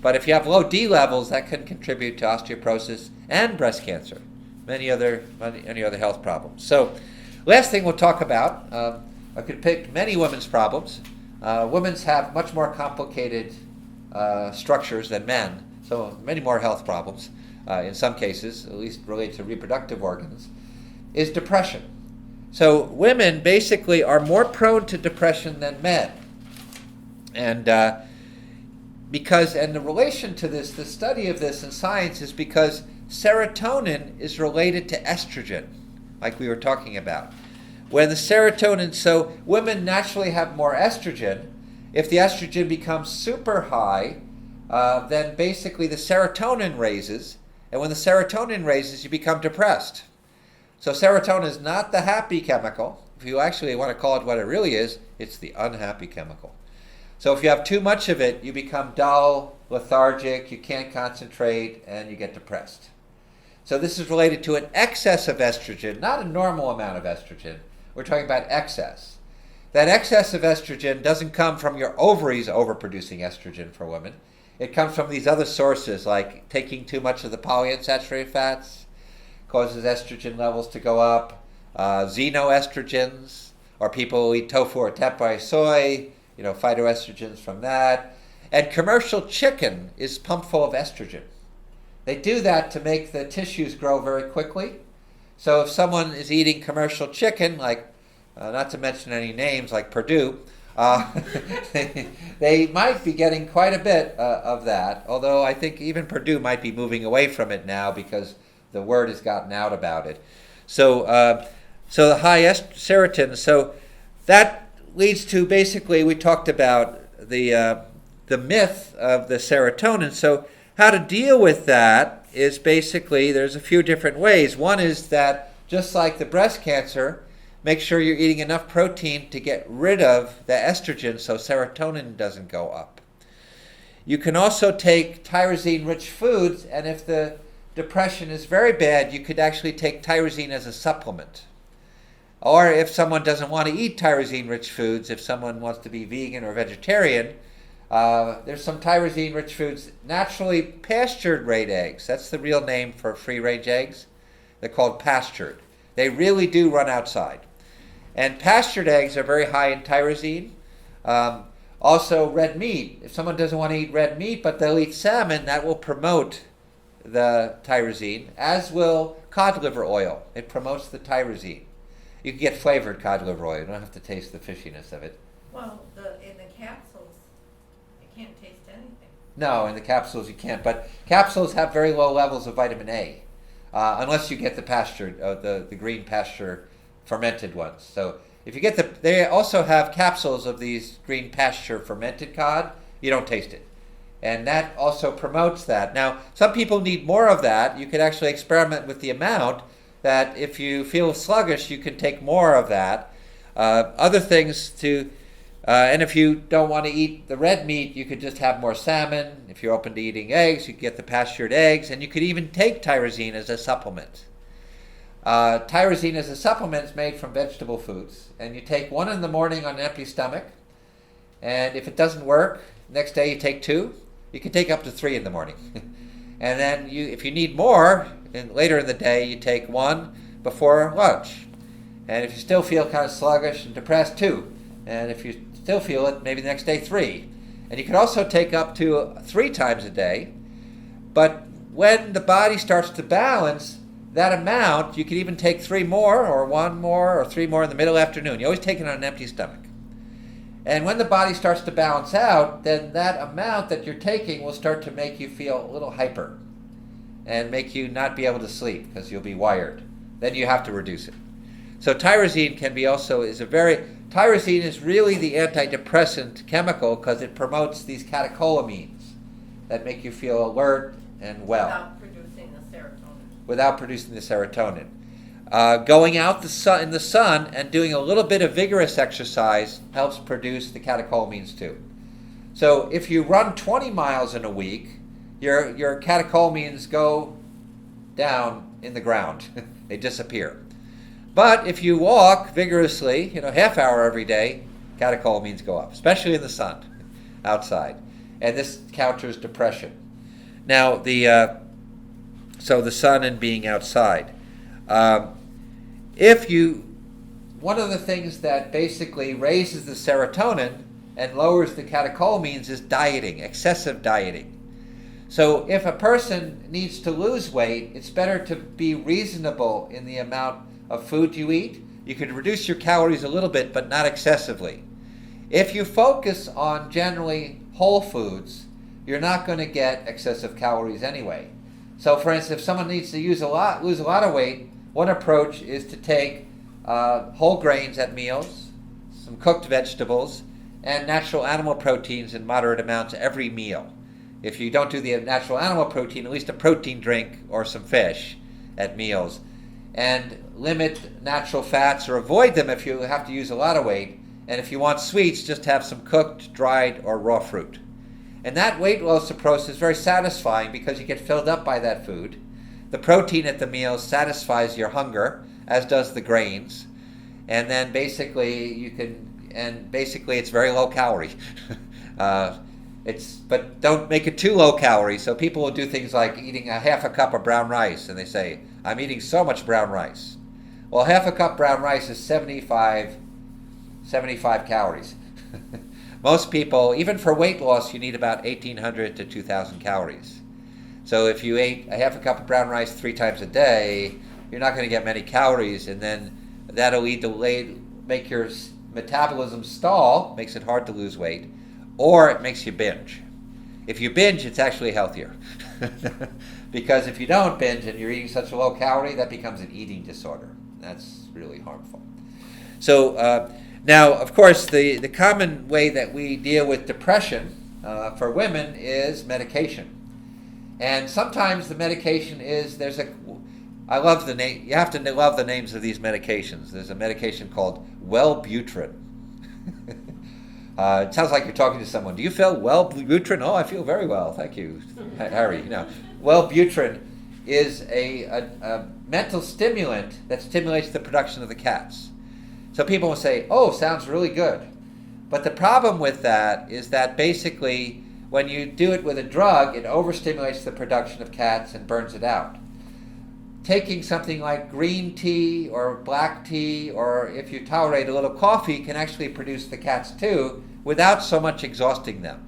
But if you have low D levels, that can contribute to osteoporosis and breast cancer, many other health problems. So, last thing we'll talk about, I could pick many women's problems. Women's have much more complicated structures than men, so many more health problems. In some cases, at least related to reproductive organs, is depression. So women basically are more prone to depression than men. And the relation to this, the study of this in science is because serotonin is related to estrogen, like we were talking about. When the serotonin, so women naturally have more estrogen. If the estrogen becomes super high, then basically the serotonin raises. And when the serotonin raises, you become depressed. So serotonin is not the happy chemical. If you actually want to call it what it really is, it's the unhappy chemical. So if you have too much of it, you become dull, lethargic, you can't concentrate, and you get depressed. So this is related to an excess of estrogen, not a normal amount of estrogen. We're talking about excess. That excess of estrogen doesn't come from your ovaries overproducing estrogen for women. It comes from these other sources, like taking too much of the polyunsaturated fats causes estrogen levels to go up, xenoestrogens, or people who eat tofu or tempeh soy, phytoestrogens from that. And commercial chicken is pumped full of estrogen. They do that to make the tissues grow very quickly. So if someone is eating commercial chicken, like, not to mention any names like Purdue, they might be getting quite a bit of that, although I think even Purdue might be moving away from it now because the word has gotten out about it. So the high serotonin, so that leads to basically, we talked about the myth of the serotonin. So how to deal with that is basically, there's a few different ways. One is that, just like the breast cancer, make sure you're eating enough protein to get rid of the estrogen so serotonin doesn't go up. You can also take tyrosine-rich foods, and if the depression is very bad, you could actually take tyrosine as a supplement. Or if someone doesn't want to eat tyrosine-rich foods, if someone wants to be vegan or vegetarian, there's some tyrosine-rich foods. Naturally pastured laid eggs, that's the real name for free-range eggs. They're called pastured. They really do run outside. And pastured eggs are very high in tyrosine. Also, red meat. If someone doesn't want to eat red meat, but they'll eat salmon, that will promote the tyrosine, as will cod liver oil. It promotes the tyrosine. You can get flavored cod liver oil. You don't have to taste the fishiness of it. Well, in the capsules, you can't taste anything. No, in the capsules you can't. But capsules have very low levels of vitamin A, unless you get the pastured, the green pasture fermented ones. So if you get they also have capsules of these green pasture fermented cod. You don't taste it. And that also promotes that. Now, some people need more of that. You could actually experiment with the amount, that if you feel sluggish, you can take more of that. Other things to, and if you don't want to eat the red meat, you could just have more salmon. If you're open to eating eggs, you could get the pastured eggs, and you could even take tyrosine as a supplement. Tyrosine as a supplement is made from vegetable foods, and you take one in the morning on an empty stomach, and if it doesn't work, next day you take two. You can take up to 3 in the morning. And then if you need more, later in the day, you take one before lunch. And if you still feel kind of sluggish and depressed, 2. And if you still feel it, maybe the next day 3. And you can also take up to 3 times a day. But when the body starts to balance that amount, you can even take 3 more, or 1 more, or 3 more in the middle afternoon. You always take it on an empty stomach. And when the body starts to balance out, then that amount that you're taking will start to make you feel a little hyper and make you not be able to sleep because you'll be wired. Then you have to reduce it. So tyrosine tyrosine is really the antidepressant chemical because it promotes these catecholamines that make you feel alert and well. Without producing the serotonin. Going out in the sun and doing a little bit of vigorous exercise helps produce the catecholamines too. So if you run 20 miles in a week, your catecholamines go down in the ground. They disappear. But if you walk vigorously, half hour every day, catecholamines go up, especially in the sun, outside. And this counters depression. Now, so the sun and being outside. One of the things that basically raises the serotonin and lowers the catecholamines is dieting, excessive dieting. So if a person needs to lose weight, it's better to be reasonable in the amount of food you eat. You can reduce your calories a little bit, but not excessively. If you focus on generally whole foods, you're not going to get excessive calories anyway. So for instance, if someone needs to lose a lot of weight, one approach is to take whole grains at meals, some cooked vegetables, and natural animal proteins in moderate amounts every meal. If you don't do the natural animal protein, at least a protein drink or some fish at meals. And limit natural fats or avoid them if you have to use a lot of weight. And if you want sweets, just have some cooked, dried, or raw fruit. And that weight loss approach is very satisfying because you get filled up by that food. The protein at the meals satisfies your hunger, as does the grains. And then basically it's very low calorie. But don't make it too low calorie. So people will do things like eating a half a cup of brown rice, and they say, I'm eating so much brown rice. Well, half a cup brown rice is 75 calories. Most people, even for weight loss, you need about 1,800 to 2,000 calories. So if you ate a half a cup of brown rice 3 times a day, you're not going to get many calories, and then that'll make your metabolism stall, makes it hard to lose weight, or it makes you binge. If you binge, it's actually healthier. Because if you don't binge and you're eating such a low calorie, that becomes an eating disorder. That's really harmful. So now, of course, the common way that we deal with depression for women is medication. And sometimes the medication is, I love the name, you have to love the names of these medications. There's a medication called Wellbutrin. It sounds like you're talking to someone. Do you feel Wellbutrin? Oh, I feel very well, thank you, Harry. Wellbutrin is a mental stimulant that stimulates the production of the cats. So people will say, oh, sounds really good. But the problem with that is that basically when you do it with a drug, it overstimulates the production of cats and burns it out. taking something like green tea or black tea, or if you tolerate a little coffee, can actually produce the cats too without so much exhausting them.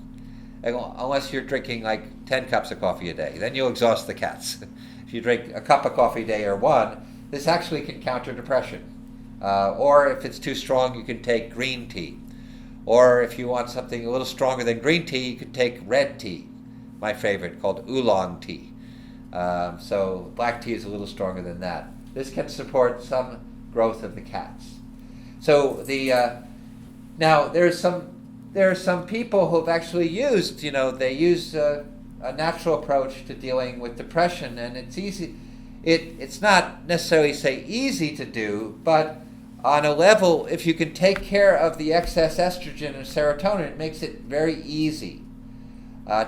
Unless you're drinking like 10 cups of coffee a day, then you'll exhaust the cats. If you drink a cup of coffee a day or one, this actually can counter depression. Or if it's too strong, you can take green tea. Or if you want something a little stronger than green tea, you can take red tea, my favorite, called oolong tea. So black tea is a little stronger than that. This can support some growth of the cats. So now there are some people who have actually used, they use a natural approach to dealing with depression, and it's easy. It's not necessarily say easy to do, but on a level, if you can take care of the excess estrogen and serotonin, it makes it very easy.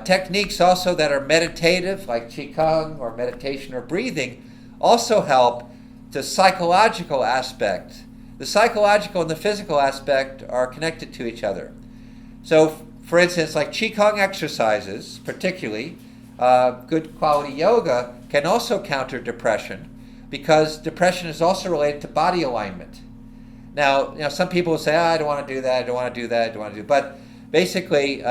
Techniques also that are meditative, like Qigong or meditation or breathing, also help the psychological aspect. The psychological and the physical aspect are connected to each other. So, for instance, like Qigong exercises, particularly, good quality yoga can also counter depression, because depression is also related to body alignment. Now, some people will say, I don't want to do that, I don't want to do that, I don't want to do that. But basically,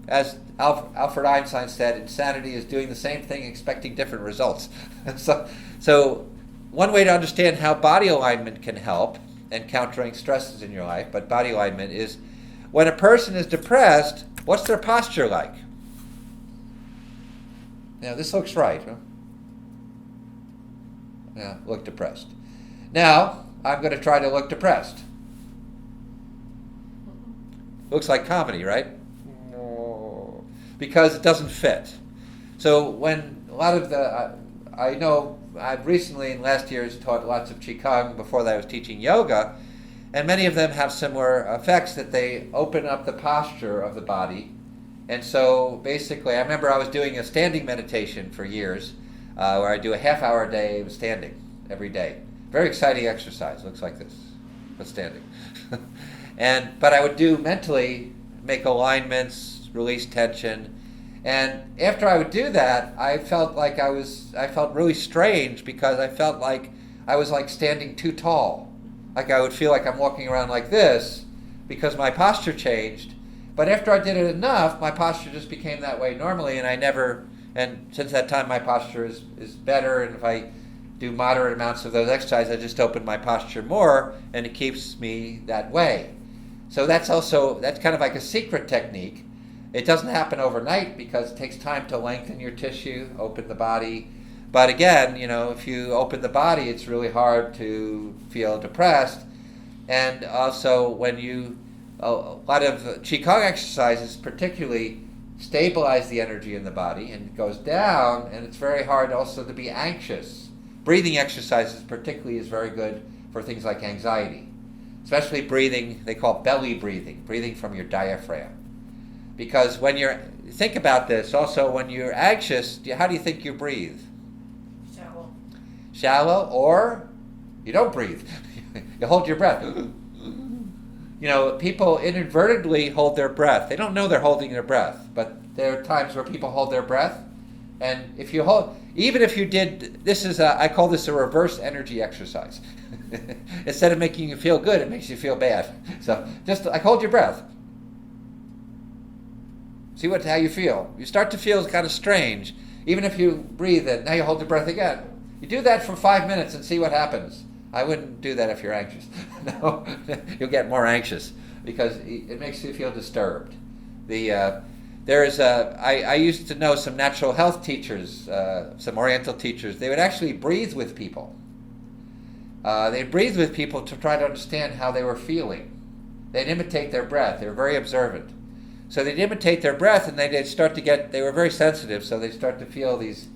as Albert Einstein said, insanity is doing the same thing, expecting different results. So one way to understand how body alignment can help in countering stresses in your life, but body alignment is, when a person is depressed, what's their posture like? Now, this looks right, huh? Yeah, look depressed. Now, I'm going to try to look depressed. Looks like comedy, right? Because it doesn't fit. So when a lot of I know I've recently in last years taught lots of Qigong before that I was teaching yoga, and many of them have similar effects, that they open up the posture of the body. And so basically, I remember I was doing a standing meditation for years, where I do a half hour a day of standing every day. Very exciting exercise, looks like this, but standing. But I would do mentally, make alignments, release tension. And after I would do that, I felt really strange, because I felt like I was like standing too tall. Like I would feel like I'm walking around like this because my posture changed. But after I did it enough, my posture just became that way normally, and since that time my posture is better, and if I do moderate amounts of those exercises, I just open my posture more, and it keeps me that way. So that's kind of like a secret technique. It doesn't happen overnight, because it takes time to lengthen your tissue, open the body. But again, if you open the body, it's really hard to feel depressed. And also, a lot of Qigong exercises particularly stabilize the energy in the body, and it goes down, and it's very hard also to be anxious. Breathing exercises particularly is very good for things like anxiety. Especially breathing, they call belly breathing, breathing from your diaphragm. Because think about this, also when you're anxious, how do you think you breathe? Shallow. Shallow, or you don't breathe. You hold your breath. People inadvertently hold their breath. They don't know they're holding their breath, but there are times where people hold their breath. And if you hold, even if you did, I call this a reverse energy exercise. Instead of making you feel good, it makes you feel bad. So just hold your breath. See how you feel. You start to feel kind of strange. Even if you breathe in, now you hold your breath again. You do that for 5 minutes and see what happens. I wouldn't do that if you're anxious. No, you'll get more anxious, because it makes you feel disturbed. I used to know some natural health teachers, some Oriental teachers. They would actually breathe with people. They'd breathe with people to try to understand how they were feeling. They'd imitate their breath. They were very observant. So they'd imitate their breath, and they were very sensitive, so they'd start to feel these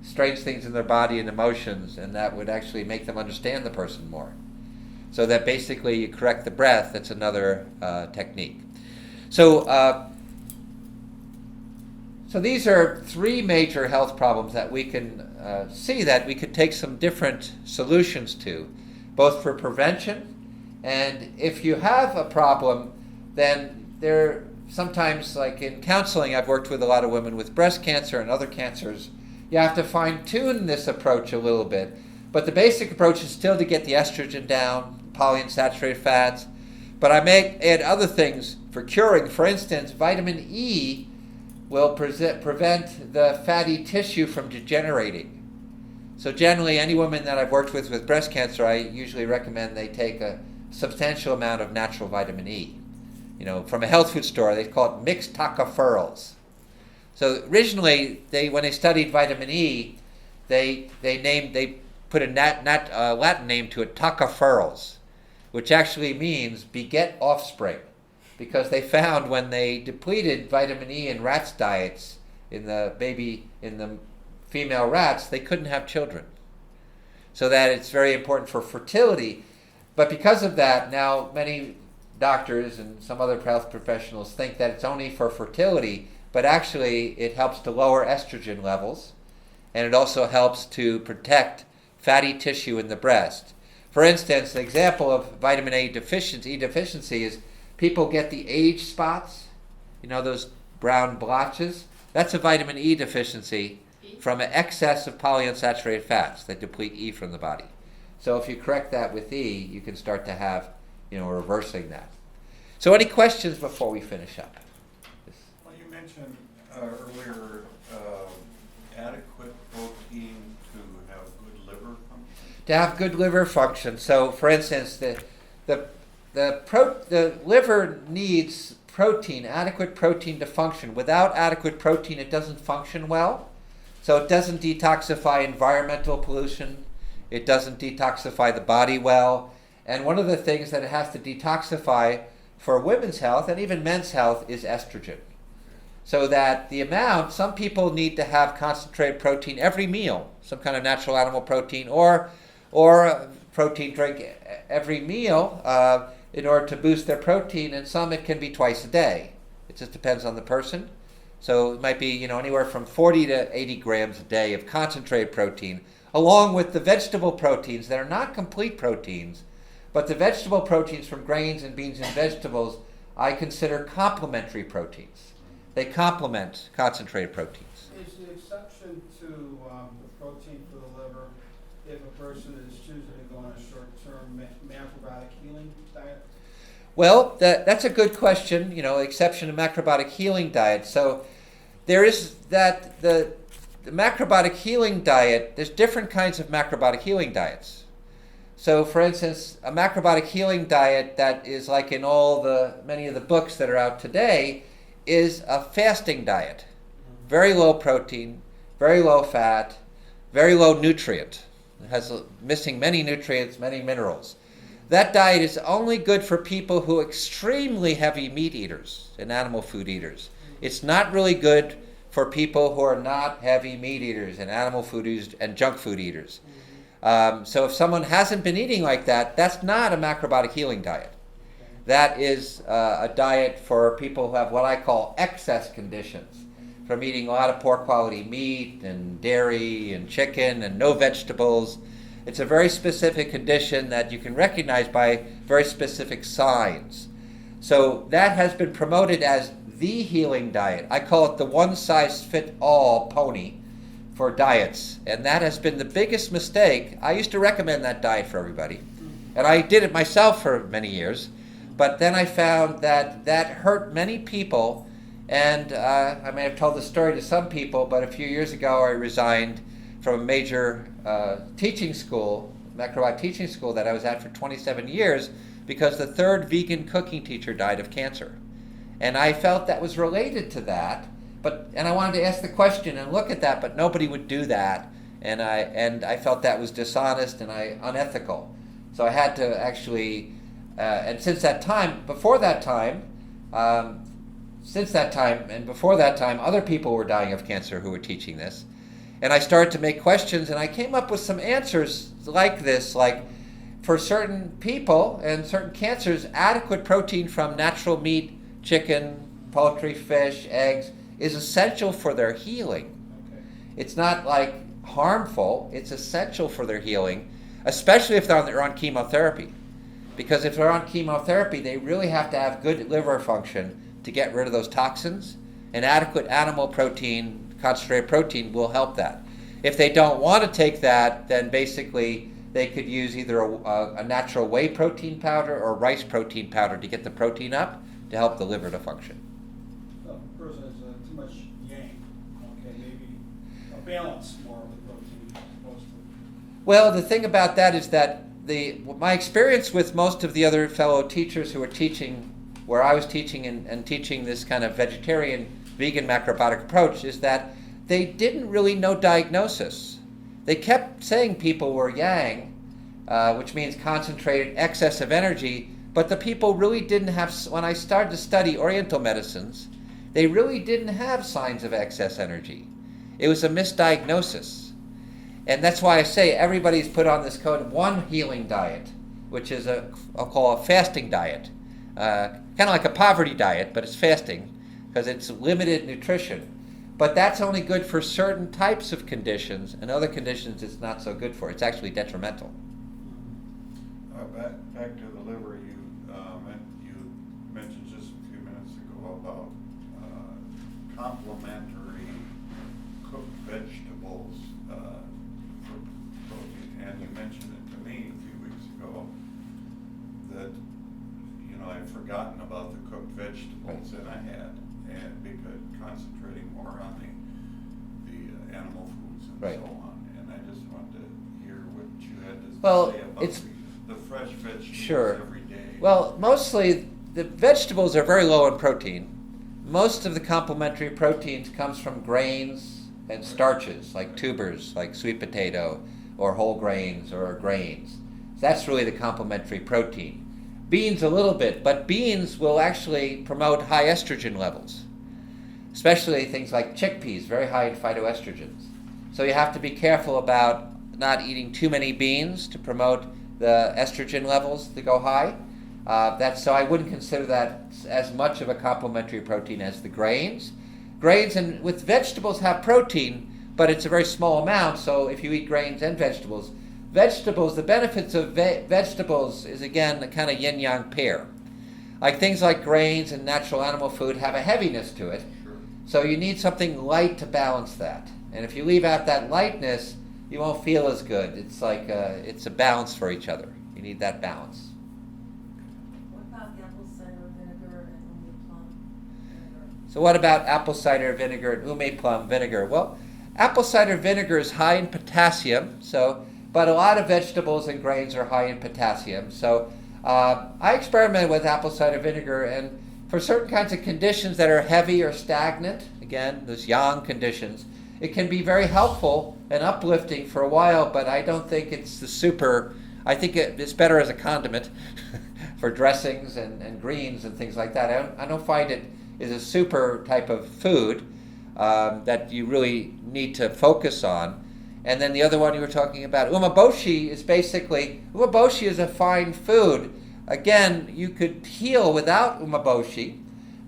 strange things in their body and emotions, and that would actually make them understand the person more. So that basically you correct the breath. That's another technique. So these are three major health problems that we can see that we could take some different solutions to, both for prevention, and if you have a problem, then sometimes, like in counseling, I've worked with a lot of women with breast cancer and other cancers you have to fine-tune this approach a little bit. But the basic approach is still to get the estrogen down, polyunsaturated fats. But I may add other things for curing. For instance, vitamin E will prevent the fatty tissue from degenerating. So generally, any woman that I've worked with breast cancer, I usually recommend they take a substantial amount of natural vitamin E. From a health food store, they call it mixed tocopherols. So originally, when they studied vitamin E, they put a Latin name to it, tocopherols, which actually means beget offspring, because they found when they depleted vitamin E in rats' diets, in the female rats, they couldn't have children. So that it's very important for fertility. But because of that, now many doctors and some other health professionals think that it's only for fertility, but actually it helps to lower estrogen levels, and it also helps to protect fatty tissue in the breast. For instance, an example of vitamin E deficiency is people get the age spots, those brown blotches. That's a vitamin E deficiency from an excess of polyunsaturated fats that deplete E from the body. So if you correct that with E, you can start to have, reversing that. So any questions before we finish up? Well, you mentioned earlier adequate protein to have good liver function. To have good liver function. So, for instance, the liver needs protein, adequate protein to function. Without adequate protein, it doesn't function well. So it doesn't detoxify environmental pollution. It doesn't detoxify the body well. And one of the things that it has to detoxify for women's health and even men's health is estrogen. So that the amount, some people need to have concentrated protein every meal, some kind of natural animal protein, or a protein drink every meal in order to boost their protein, and some it can be twice a day. It just depends on the person. So it might be anywhere from 40 to 80 grams a day of concentrated protein, along with the vegetable proteins that are not complete proteins, but the vegetable proteins from grains and beans and vegetables I consider complementary proteins. They complement concentrated proteins. Is the exception to the protein for the liver if a person is choosing to go on a short-term macrobiotic healing diet? Well, that's a good question, exception to macrobiotic healing diet. So there is that, the macrobiotic healing diet, there's different kinds of macrobiotic healing diets. So for instance, a macrobiotic healing diet that is like in many of the books that are out today is a fasting diet. Very low protein, very low fat, very low nutrient. It has missing many nutrients, many minerals. That diet is only good for people who are extremely heavy meat eaters and animal food eaters. It's not really good for people who are not heavy meat eaters and animal food eaters and junk food eaters. So if someone hasn't been eating like that, that's not a macrobiotic healing diet. That is a diet for people who have what I call excess conditions, from eating a lot of poor quality meat and dairy and chicken and no vegetables. It's a very specific condition that you can recognize by very specific signs. So that has been promoted as the healing diet. I call it the one-size-fits-all pony for diets. And that has been the biggest mistake. I used to recommend that diet for everybody. And I did it myself for many years. But then I found that hurt many people. And I may have told the story to some people, but a few years ago I resigned from a major teaching school, macrobiotic teaching school that I was at for 27 years, because the third vegan cooking teacher died of cancer. And I felt that was related to that, and I wanted to ask the question and look at that, but nobody would do that, and I felt that was dishonest and unethical. So I had to actually, and since that time, and before that time, other people were dying of cancer who were teaching this. And I started to make questions, and I came up with some answers like this, like for certain people and certain cancers, adequate protein from natural meat, chicken, poultry, fish, eggs, is essential for their healing. Okay. It's not like harmful, it's essential for their healing, especially if they're on chemotherapy. Because if they're on chemotherapy, they really have to have good liver function to get rid of those toxins, and adequate animal protein, concentrated protein, will help that. If they don't want to take that, then basically they could use either a natural whey protein powder or rice protein powder to get the protein up to help the liver to function. So if a person has too much yang, okay, maybe a balance more of the protein as opposed to. Well, the thing about that is that my experience with most of the other fellow teachers who were teaching where I was teaching and teaching this kind of vegetarian, vegan macrobiotic approach is that they didn't really know diagnosis. They kept saying people were yang, which means concentrated excess of energy, but the people really didn't have, when I started to study Oriental medicines, they really didn't have signs of excess energy. It was a misdiagnosis. And that's why I say everybody's put on this code one healing diet, which is I'll call a fasting diet. Kind of like a poverty diet, but it's fasting because it's limited nutrition. But that's only good for certain types of conditions, and other conditions it's not so good for. It's actually detrimental. Back to the liver, you mentioned just a few minutes ago about complementary cooked vegetables for protein, and you mentioned it to me a few weeks ago that I'd forgotten about the cooked vegetables that I had, and because concentrating more on the animal foods and Right. so on, and I just wanted to hear what you had to Well, say about it's- the fresh vegetables Sure. every day. Well, mostly the vegetables are very low in protein. Most of the complementary proteins comes from grains and starches, like tubers, like sweet potato, or whole grains, or grains. That's really the complementary protein. Beans a little bit, but beans will actually promote high estrogen levels, especially things like chickpeas, very high in phytoestrogens. So you have to be careful about not eating too many beans to promote the estrogen levels to go high. So I wouldn't consider that as much of a complementary protein as the grains. Grains and with vegetables have protein, but it's a very small amount, so if you eat grains and vegetables, the benefits of vegetables is again a kind of yin-yang pair. Like things like grains and natural animal food have a heaviness to it, Sure. so you need something light to balance that. And if you leave out that lightness, you won't feel as good. It's like it's a balance for each other. You need that balance. What about the apple cider vinegar and only plum vinegar? So what about apple cider vinegar and ume plum vinegar? Well, apple cider vinegar is high in potassium, but a lot of vegetables and grains are high in potassium. So I experimented with apple cider vinegar, and for certain kinds of conditions that are heavy or stagnant, again, those yang conditions, it can be very helpful and uplifting for a while, but I don't think it's I think it's better as a condiment for dressings and greens and things like that. I don't find it is a super type of food that you really need to focus on. And then the other one you were talking about, umeboshi is a fine food. Again, you could heal without umeboshi,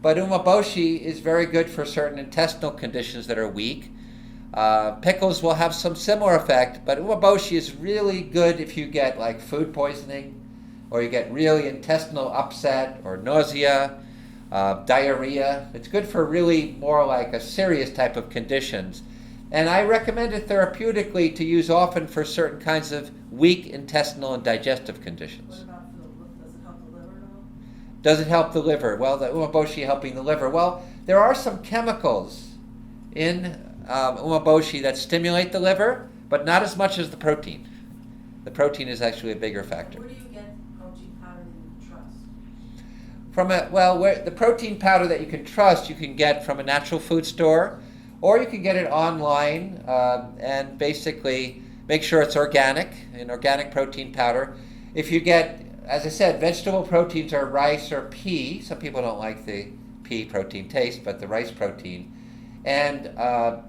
but umeboshi is very good for certain intestinal conditions that are weak. Pickles will have some similar effect, but umeboshi is really good if you get like food poisoning, or you get really intestinal upset or nausea, diarrhea. It's good for really more like a serious type of conditions. And I recommend it therapeutically to use often for certain kinds of weak intestinal and digestive What conditions. about for does it help the liver at all? Does it help the liver? Well, the umeboshi helping the liver. Well, there are some chemicals in umeboshi that stimulate the liver, but not as much as the protein. The protein is actually a bigger factor. Where do you get protein powder that you trust? Where the protein powder that you can get from a natural food store, or you can get it online and basically make sure it's organic, an organic protein powder. If you get, as I said, vegetable proteins are rice or pea. Some people don't like the pea protein taste, but the rice protein. And a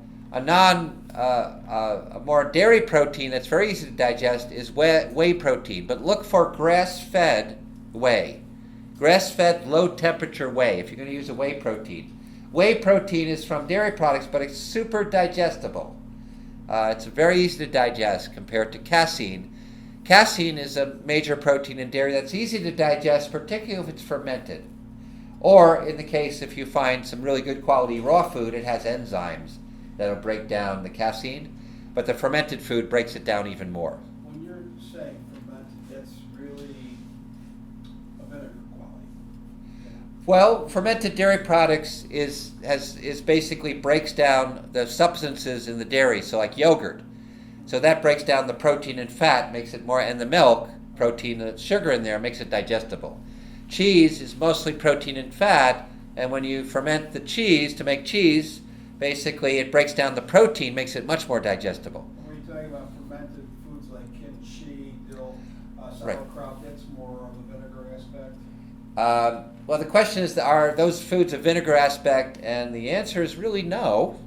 more dairy protein that's very easy to digest is whey protein. But look for grass-fed whey. Grass-fed, low-temperature whey, if you're going to use a whey protein. Whey protein is from dairy products, but it's super digestible. It's very easy to digest compared to casein. Casein is a major protein in dairy that's easy to digest, particularly if it's fermented. Or in the case if you find some really good quality raw food, it has enzymes that'll break down the casein. but the fermented food breaks it down even more. When you're saying fermented, that's really a vinegar quality. Well, fermented dairy products is basically breaks down the substances in the dairy, so like yogurt. So that breaks down the protein and fat, makes it more, and the milk, protein, the sugar in there makes it digestible. Cheese is mostly protein and fat, and when you ferment the cheese to make cheese, basically it breaks down the protein, makes it much more digestible. When you're talking about fermented foods like kimchi, dill, Right. sauerkraut, that's more of the vinegar aspect. Well, the question is, are those foods a vinegar aspect? And the answer is really no.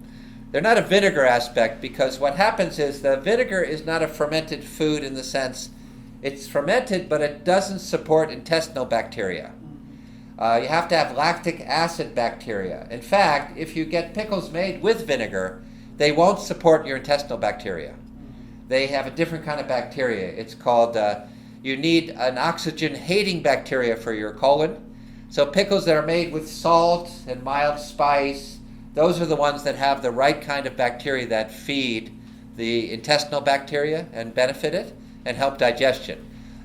They're not a vinegar aspect, because what happens is the vinegar is not a fermented food in the sense it's fermented, but it doesn't support intestinal bacteria. You have to have lactic acid bacteria. In fact, if you get pickles made with vinegar, they won't support your intestinal bacteria. They have a different kind of bacteria. It's called, you need an oxygen-hating bacteria for your colon. So pickles that are made with salt and mild spice, those are the ones that have the right kind of bacteria that feed the intestinal bacteria and benefit it and help digestion.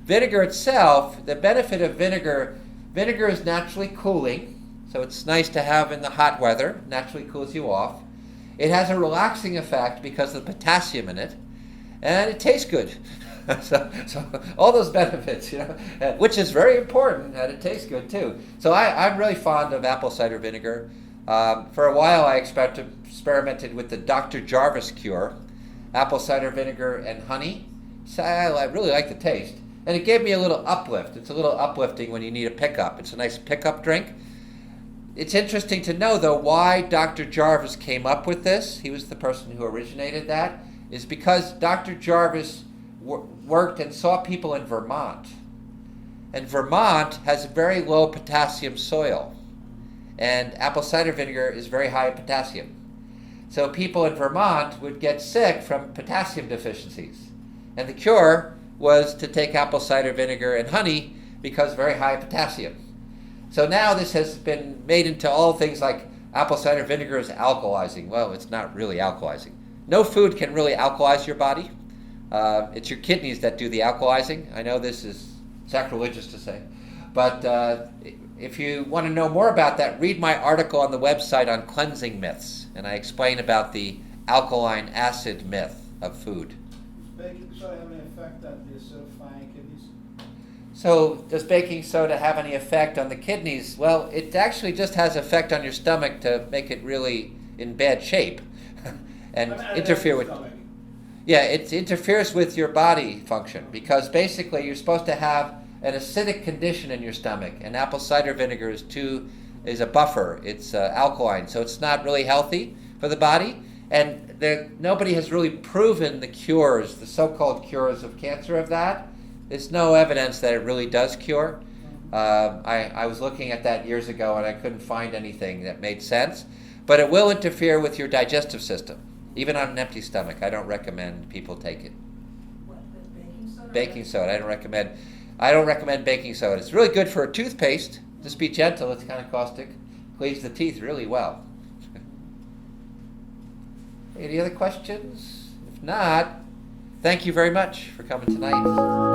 Vinegar itself, the benefit of vinegar is naturally cooling, so it's nice to have in the hot weather, naturally cools you off. It has a relaxing effect because of the potassium in it, and it tastes good. so all those benefits, which is very important, and it tastes good too. So I'm really fond of apple cider vinegar. For a while I experimented with the Dr. Jarvis cure, apple cider vinegar and honey. So I really like the taste. And it gave me a little uplift. It's a little uplifting when you need a pickup. It's a nice pickup drink. It's interesting to know, though, why Dr. Jarvis came up with this. He was the person who originated that. Is because Dr. Jarvis worked and saw people in Vermont. And Vermont has a very low potassium soil. And apple cider vinegar is very high in potassium. So people in Vermont would get sick from potassium deficiencies. And the cure was to take apple cider vinegar and honey because very high potassium. So now this has been made into all things like apple cider vinegar is alkalizing. Well, it's not really alkalizing. No food can really alkalize your body. It's your kidneys that do the alkalizing. I know this is sacrilegious to say. But if you want to know more about that, read my article on the website on cleansing myths. And I explain about the alkaline acid myth of food. Does baking soda have any effect on the acidifying kidneys? So does baking soda have any effect on the kidneys? Well, it actually just has effect on your stomach to make it really in bad shape and interfere with... Stomach. Yeah, it interferes with your body function because basically you're supposed to have an acidic condition in your stomach, and apple cider vinegar is a buffer. It's alkaline, so it's not really healthy for the body. And nobody has really proven the cures, the so-called cures of cancer of that. There's no evidence that it really does cure. I was looking at that years ago and I couldn't find anything that made sense. But it will interfere with your digestive system. Even on an empty stomach, I don't recommend people take it. What, the baking soda? Baking soda, I don't recommend baking soda. It's really good for a toothpaste. Just be gentle, it's kind of caustic. Cleans the teeth really well. Any other questions? If not, thank you very much for coming tonight.